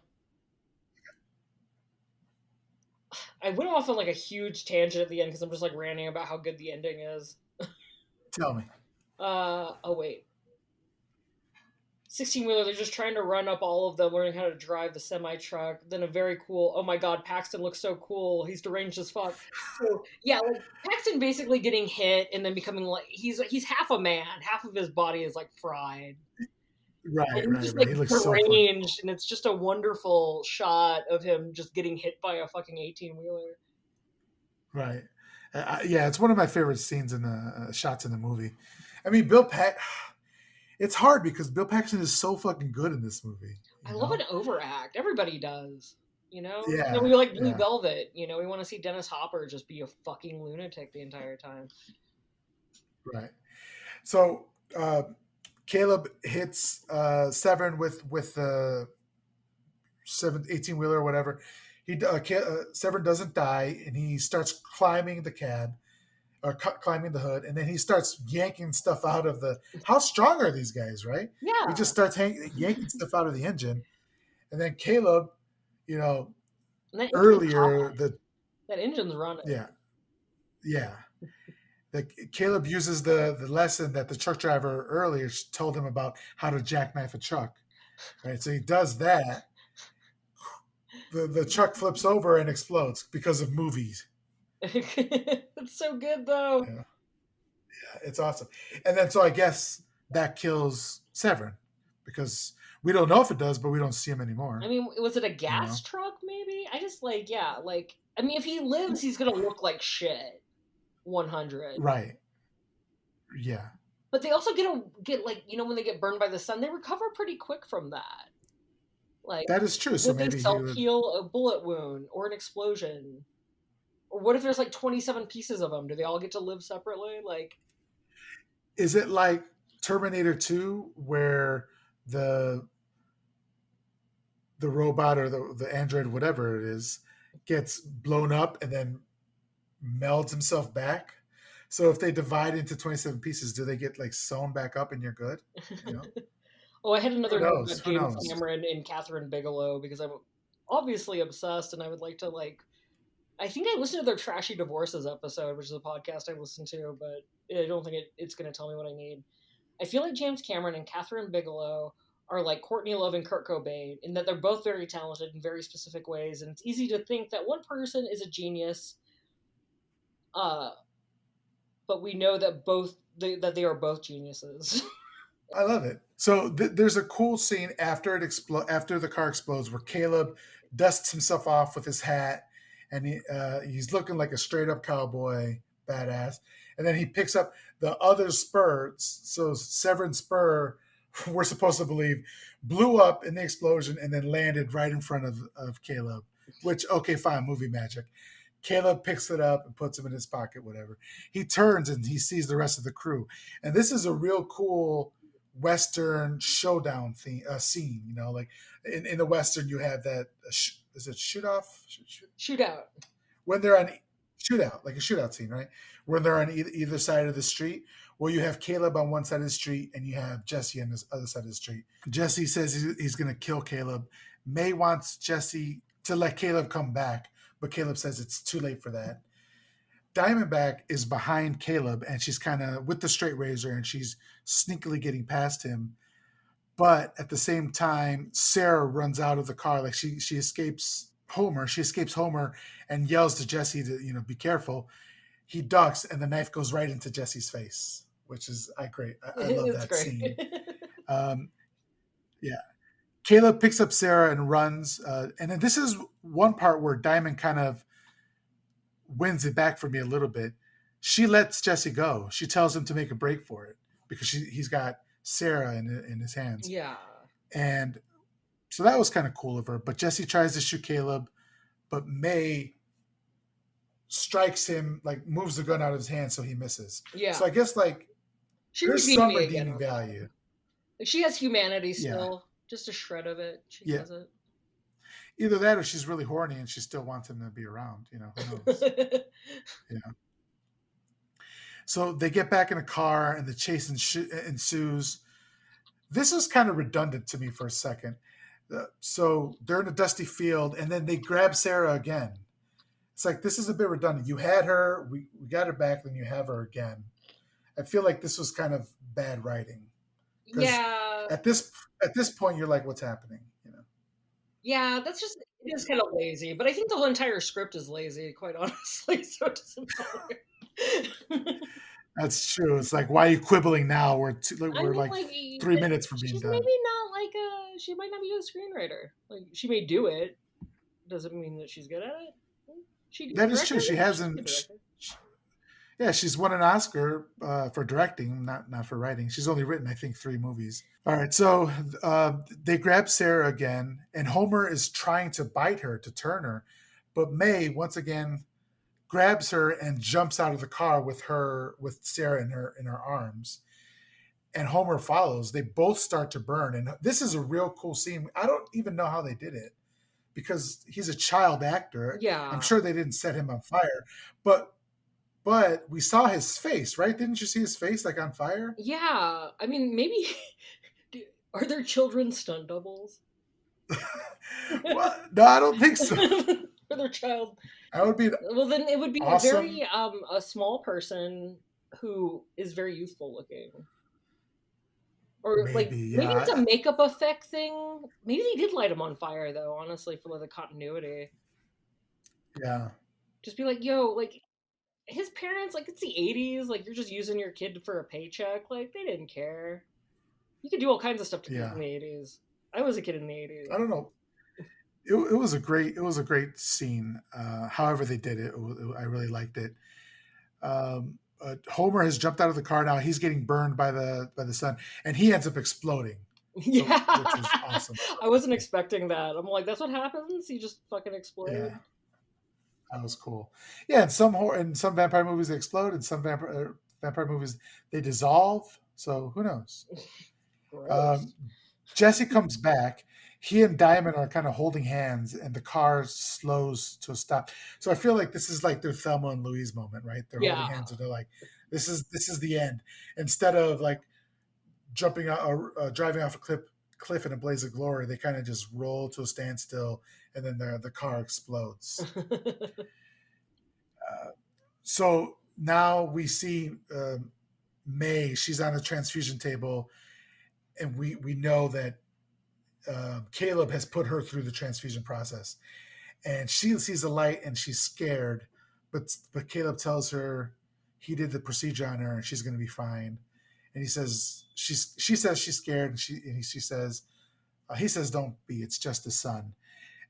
I went off on like a huge tangent at the end because I'm just like ranting about how good the ending is. Tell me. Oh wait. 16 wheeler, they're just trying to run up all of them, learning how to drive the semi truck. Then a very cool, oh my god, Paxton looks so cool. He's deranged as fuck. So yeah, like Paxton basically getting hit and then becoming like he's half a man, half of his body is like fried. Right, And he's right, just right. like He looks so fucking cool. deranged, and it's just a wonderful shot of him just getting hit by a fucking 18 wheeler. Right. Yeah, it's one of my favorite scenes in the shots in the movie. I mean, Bill Pack. It's hard because Bill Paxton is so fucking good in this movie. I You love an know. overact. Everybody does. You know? And then Yeah, we like Blue yeah. Velvet. You know, we want to see Dennis Hopper just be a fucking lunatic the entire time. Right. So Caleb hits Severn with the 18 wheeler or whatever. Severn doesn't die, and he starts climbing the cab or climbing the hood, and then he starts yanking stuff out of the. How strong are these guys, right? He just Yeah. starts yanking stuff out of the engine, and then Caleb, you know, And that engine's earlier hot. the That engine's running. yeah, yeah. Caleb uses the lesson that the truck driver earlier told him about how to jackknife a truck, right? So he does that. The truck flips over and explodes because of movies. It's so good though. Yeah, it's awesome. And then so I guess that kills Severn because we don't know if it does, but we don't see him I anymore. mean, was it a You gas know, truck maybe? I just like, yeah, like I mean if he lives he's gonna look like shit. 100. right? Yeah, But they also get like, you know, when they get burned by the sun, they recover pretty quick from that. Like, that is true. So would they maybe he self would. heal a bullet wound or an explosion? Or what if there's like 27 pieces of them? Do they all get to live separately? Like, Is it like Terminator 2 where the the robot or the android, whatever it is, gets blown up and then melds himself back? So if they divide into 27 pieces, do they get like sewn back up and you're good? You know, oh, I had who another note knows? about Who James knows? Cameron and Kathryn Bigelow because I'm obviously obsessed and I would like to like. I think I listened to their Trashy Divorces episode, which is a podcast I listened to, but I don't think it's going to tell me what I need. I feel like James Cameron and Kathryn Bigelow are like Courtney Love and Kurt Cobain in that they're both very talented in very specific ways, and it's easy to think that one person is a genius, uh, but we know that that they are both geniuses. I love it. So there's a cool scene after the car explodes where Caleb dusts himself off with his hat, and he's looking like a straight up cowboy badass. And then he picks up the other spur. So Severn Spur, we're supposed to believe, blew up in the explosion and then landed right in front of Caleb. Which okay, fine, movie magic. Caleb picks it up and puts him in his pocket, whatever. He turns and he sees the rest of the crew. And this is a real cool Western showdown scene. You know, like in the Western, you have that, is it shoot off? Shootout. When they're on shootout, like a shootout scene, right? When they're on either side of the street. Well, you have Caleb on one side of the street and you have Jesse on the other side of the street. Jesse says he's going to kill Caleb. May wants Jesse to let Caleb come back, but Caleb says it's too late for that. Diamondback is behind Caleb and she's kind of with the straight razor and she's sneakily getting past him. But at the same time, Sarah runs out of the car like she escapes Homer. She escapes Homer and yells to Jesse to be careful. He ducks and the knife goes right into Jesse's face, which is great. I love It's that great. scene. Um, yeah, Caleb picks up Sarah and runs, and then this is one part where Diamond kind of wins it back for me a little bit. She lets Jesse go. She tells him to make a break for it because he's got Sarah in his hands. Yeah. And so that was kind of cool of her. But Jesse tries to shoot Caleb, but May strikes him, like moves the gun out of his hand so he misses. Yeah. So I guess like She there's redeemed some me again redeeming on that. value. Like she has humanity Yeah. still. Just a shred of it. She Yeah. has it. Either that or she's really horny and she still wants him to be around. Who knows? So they get back in a car and the chase ensues. This is kind of redundant to me for a second. So they're in a dusty field, and then they grab Sarah again. It's like this is a bit redundant. You had her, we got her back, then you have her again. I feel like this was kind of bad writing because Yeah, at this point you're like, what's happening? You know, yeah, that's just it is kind of lazy. But I think the whole entire script is lazy, quite honestly. So it doesn't matter. that's true. It's like why are you quibbling now? I We're mean, like like, 3 minutes from being she's done. maybe not like a. She might not be a screenwriter. Like, she may do it. Doesn't mean that she's good at it. She do That is director? true. She Yeah, she's a good hasn't. director. Yeah, she's won an Oscar for directing, not for writing. She's only written, I think, 3 movies. All right, so they grab Sarah again, and Homer is trying to bite her to turn her, but May once again grabs her and jumps out of the car with Sarah in her arms, and Homer follows. They both start to burn, and this is a real cool scene. I don't even know how they did it because he's a child actor. I'm Yeah, sure they didn't set him on fire, but we saw his face, right? Didn't you see his face like on fire? yeah. I mean, maybe are there children stunt doubles? Well, no, I don't think so. For their child. That would be an Well, then it would be a awesome, very a small person who is very youthful looking. Or like maybe, maybe it's yeah, a makeup effect thing. Maybe they did light him on fire though, honestly, for like the continuity. yeah, Just be like, yo, like his parents, like it's the 80s, like you're just using your kid for a paycheck. Like they didn't care. You could do all kinds of stuff to kids in yeah. the 80s. I was a kid in the 80s. I don't know. It was a great scene. However they did it, I really liked it. Homer has jumped out of the car now. He's getting burned by the sun, and he ends up exploding. So, Yeah. which was awesome. I wasn't expecting that. I'm like, that's what happens? You just fucking Yeah, explode? that was cool. Yeah, in some vampire movies they explode, in some vampire movies they dissolve. So who knows? Um, Gross. Jesse comes back. He and Diamond are kind of holding hands, and the car slows to a stop. So I feel like this is like their Thelma and Louise moment, right? They're holding Yeah. hands, and they're like, this is the end." Instead of like jumping out or driving off a cliff in a blaze of glory, they kind of just roll to a standstill, and then the car explodes. So now we see May. She's on a transfusion table, and we know that Caleb has put her through the transfusion process, and she sees the light and she's scared, but Caleb tells her he did the procedure on her and she's going to be fine. And she says she's scared, and she says he says don't be, it's just the sun.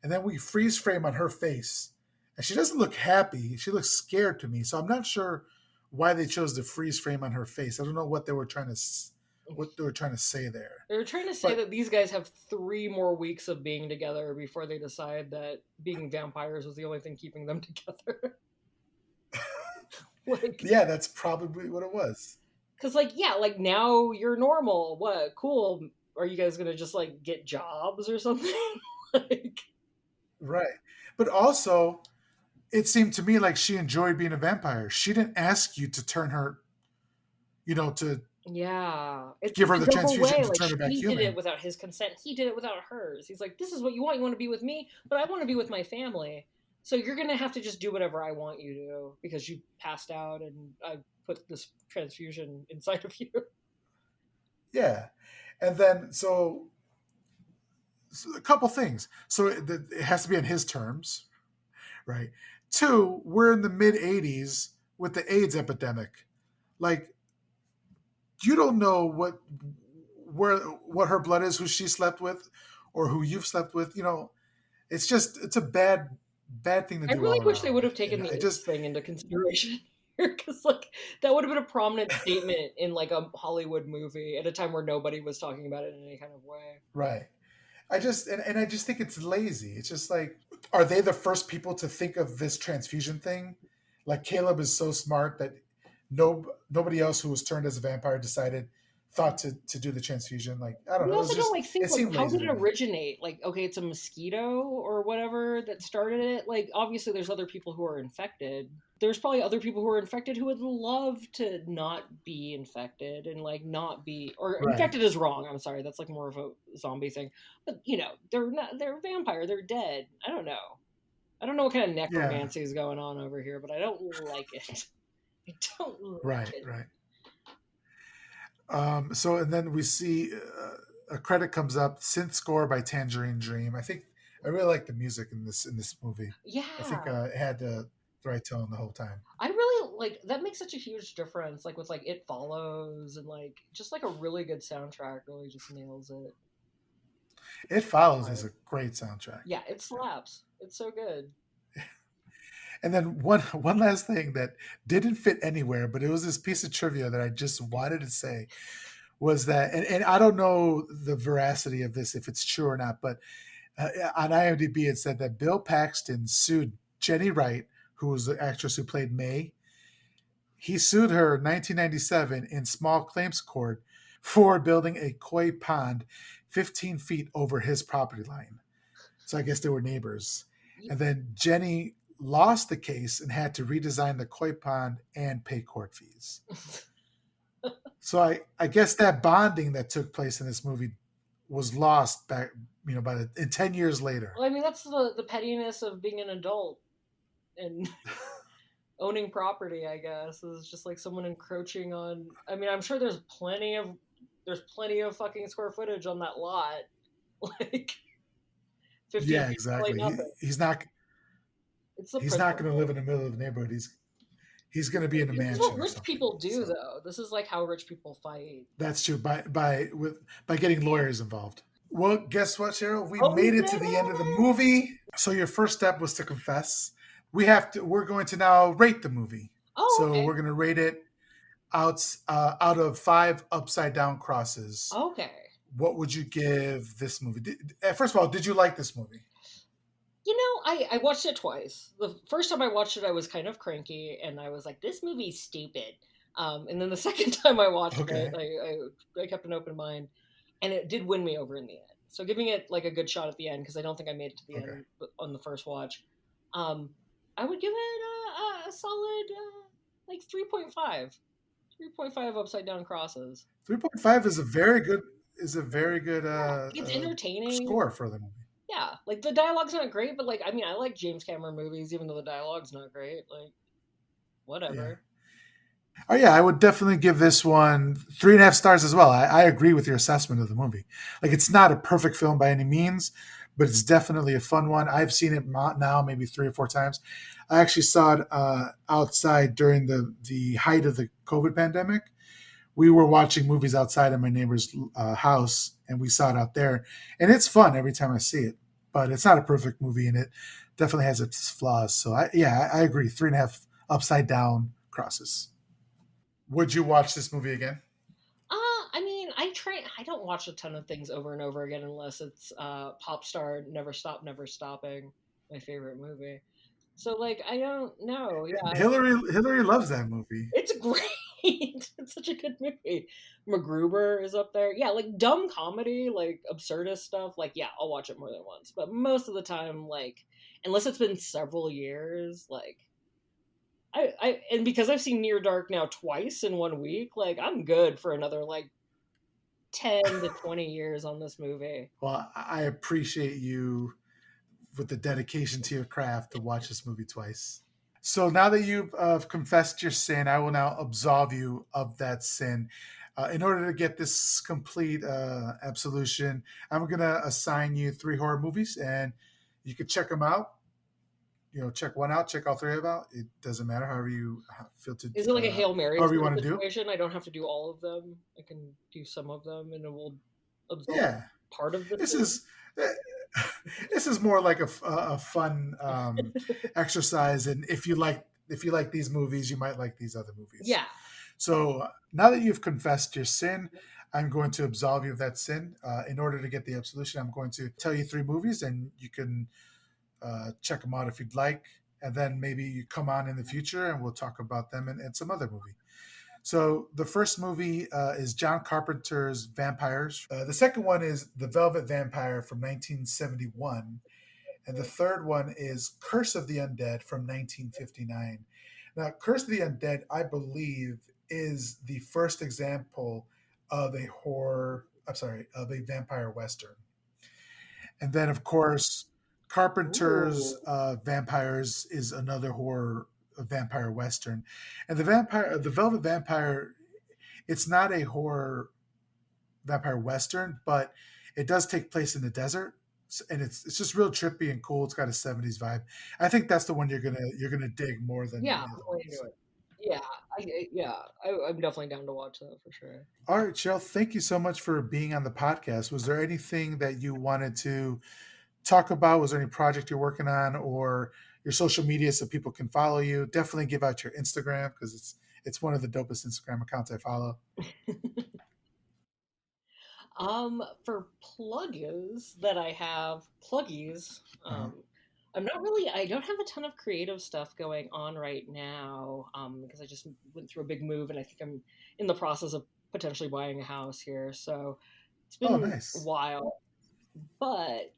And then we freeze frame on her face, and she doesn't look happy. She looks scared to me. So I'm not sure why they chose the freeze frame on her face. I don't know what they were trying to say there, They're trying to say but that these guys have 3 more weeks of being together before they decide that being vampires was the only thing keeping them together. Like, yeah, that's probably what it was. because, like, yeah, like now you're normal. What? Cool. Are you guys gonna just like get jobs or something? Like, Right. But also, it seemed to me like she enjoyed being a vampire. She didn't ask you to turn her, to yeah, it's give such her a the double transfusion way. to Like, turn her back she did it human. without his consent. He did it without hers. He's like, "This is what you want. You want to be with me, but I want to be with my family. So you're gonna have to just do whatever I want you to because you passed out and I put this transfusion inside of you." Yeah. And then, so a couple things. So it has to be on his terms, right? Two, we're in the mid 80s with the AIDS epidemic. Like, you don't know what her blood is, who she slept with, or who you've slept with. It's a bad thing to I do really all wish they would around. have And taken the I AIDS just thing into consideration here, because like that would have been a prominent statement in like a Hollywood movie at a time where nobody was talking about it in any kind of way. right. And I just think it's lazy. It's just like, are they the first people to think of this transfusion thing? Like Caleb is so smart that nobody else who was turned as a vampire thought to do the transfusion. Like, I don't We know. also don't like think It like seemed how lazy did to it me. originate? Like, okay, it's a mosquito or whatever that started it. Like, obviously, there's other people who are infected. there's probably other people who are infected who would love to not be infected and like not be, or Right. infected is wrong. I'm sorry, that's like more of a zombie thing. But they're not, they're a vampire, they're dead. I don't know. I don't know what kind of Yeah. necromancy is going on over here, but I don't like it. I don't like Right. it. Right. So and then we see a credit comes up, synth score by Tangerine Dream. I think I really like the music in this movie. I think Yeah. it had the right tone the whole time. I really like that, makes such a huge difference, like with like It Follows and like just like a really good soundtrack really just nails it. It Follows is Right. a great soundtrack. Yeah, it Yeah. slaps. It's so good. And then one last thing that didn't fit anywhere, but it was this piece of trivia that I just wanted to say was that, and I don't know the veracity of this if it's true or not, but on IMDb it said that Bill Paxton sued Jenny Wright, who was the actress who played May. He sued her in 1997 in small claims court for building a koi pond 15 feet over his property line. So I guess they were neighbors. Y- And then Jenny lost the case and had to redesign the koi pond and pay court fees. So I guess that bonding that took place in this movie was lost back, by in 10 years later. Well, I mean, that's the pettiness of being an adult and owning property. I guess is just like someone encroaching on. I mean, I'm sure there's plenty of fucking square footage on that lot. Like 15 Yeah, feet, probably exactly. nothing. It's the He's not going to live principle. in the middle of the neighborhood. He's going to be in a This is what mansion or rich something. people do, So though. This is like how rich people fight. that's true by getting lawyers involved. Well, guess what, Cheryl? We Oh, we made it did to the end of the it! movie. So your first step was to confess. We're going to now rate the movie. Oh, So okay. we're going to rate it out of 5 upside down crosses. Okay. What would you give this movie? First of all, did you like this movie? I watched it twice. The first time I watched it, I was kind of cranky, and I was like, "This movie's stupid." And then the second time I watched it, Okay. I kept an open mind, and it did win me over in the end. So giving it like a good shot at the end because I don't think I made it to the Okay. end on the first watch. Um, I would give it a solid like 3.5. 3.5 upside down crosses. 3.5 is a very good Yeah, it's entertaining. score for the movie. Yeah, like the dialogue's not great, but like I mean, I like James Cameron movies, even though the dialogue's not great. Like Yeah. whatever. Oh yeah, I would definitely give this one 3.5 stars as well. I agree with your assessment of the movie. Like it's not a perfect film by any means, but it's definitely a fun one. I've seen it now maybe 3 or 4 times. I actually saw it outside during the height of the COVID pandemic. We were watching movies outside of my neighbor's house, and we saw it out there, and it's fun every time I see it. But it's not a perfect movie, and it definitely has its flaws. So I agree. 3.5 upside down crosses. Would you watch this movie again? I mean, I don't watch a ton of things over and over again unless it's Pop Star Never Stop Never Stopping, my favorite movie. So like I don't know. Yeah, Hillary loves that movie. it's great. It's such a good movie. MacGruber is up there. Yeah, like dumb comedy, like absurdist stuff. Like, yeah, I'll watch it more than once. But most of the time, like, unless it's been several years, like, and because I've seen Near Dark now twice in 1 week, like, I'm good for another like 10 to 20 years on this movie. Well, I appreciate you with the dedication to your craft to watch this movie twice. So now that you've confessed your sin, I will now absolve you of that sin. In order to get this complete absolution, I'm going to assign you 3 horror movies, and you can check them out. Check one out, check all 3 of them out. It doesn't matter however you feel to, Is it like a Hail Mary however you sort of want to do. situation? I don't have to do all of them. I can do some of them, and it will absolve Yeah, part of the this sin. is this is more like a fun exercise, and if you like these movies, you might like these other movies. Yeah. So now that you've confessed your sin, I'm going to absolve you of that sin. In order to get the absolution, I'm going to tell you 3 movies, and you can check them out if you'd like. And then maybe you come on in the future, and we'll talk about them and some other movie. So the first movie is John Carpenter's Vampires. The second one is The Velvet Vampire from 1971. And the third one is Curse of the Undead from 1959. Now, Curse of the Undead, I believe, is the first example of a horror. I'm sorry, of a vampire western. And then, of course, Carpenter's Ooh. Vampires is another horror vampire western. And the Velvet Vampire, it's not a horror vampire western, but it does take place in the desert, and it's just real trippy and cool. It's got a '70s vibe. I think that's the one you're gonna dig more than Yeah, the I'm other way into ones. it. Yeah, I'm definitely down to watch that for sure. All right, Cheryl, thank you so much for being on the podcast. Was there anything that you wanted to talk about? Was there any project you're working on, or your social media so people can follow you? Definitely give out your Instagram because it's one of the dopest Instagram accounts I follow. For plugins that I have, pluggies, Uh-huh. I don't have a ton of creative stuff going on right now, because I just went through a big move and I think I'm in the process of potentially buying a house here. So it's Oh, been a nice. while. But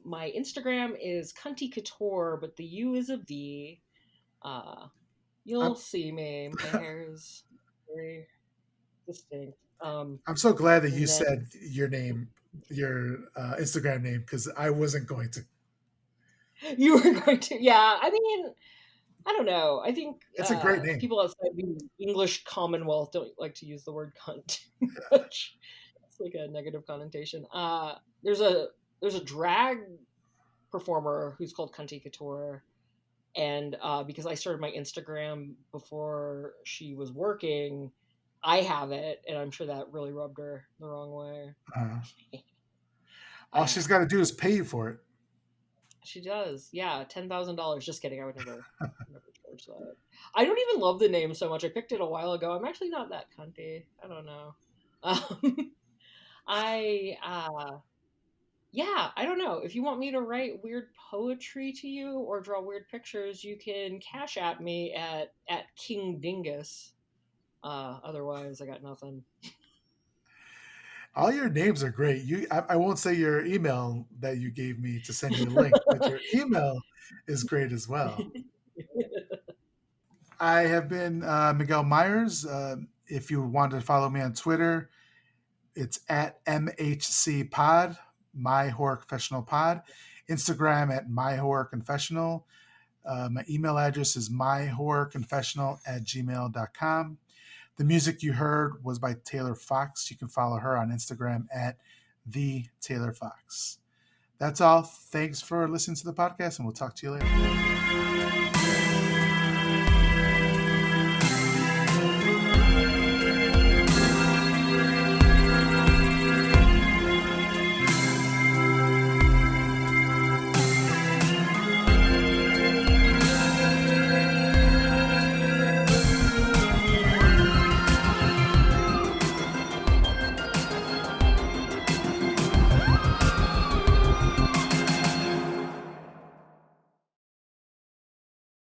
my Instagram is Cunty Couture, but the U is a V. Uh, I'm you'll see me. My hair is very distinct. I'm so glad that you And then said your name, your Instagram name, because I wasn't going to. you were going to, yeah. I mean, I don't know. I think It's a great name. people outside the English Commonwealth don't like to use the word cunt much. It's like a negative connotation. There's a there's a drag performer who's called Cunty Couture, and because I started my Instagram before she was working, I have it, and I'm sure that really rubbed her the wrong way. Uh, all she's uh, got to do is pay you for it. she does, yeah, $10,000. Just kidding. I would never charge that. I don't even love the name so much. I picked it a while ago. I'm actually not that cunty. I don't know. Um, I Yeah, I don't know. If you want me to write weird poetry to you or draw weird pictures, you can cash at me at King Dingus. Otherwise, I got nothing. All your names are great. I won't say your email that you gave me to send you a link, but your email is great as well. I have been Miguel Myers. If you want to follow me on Twitter, it's at MHC Pod, My Horror Confessional Pod. Instagram at My Horror Confessional. My email address is myhorrorconfessional@gmail.com. The music you heard was by Taylor Fox. You can follow her on Instagram at the Taylor Fox. That's all. Thanks for listening to the podcast, and we'll talk to you later.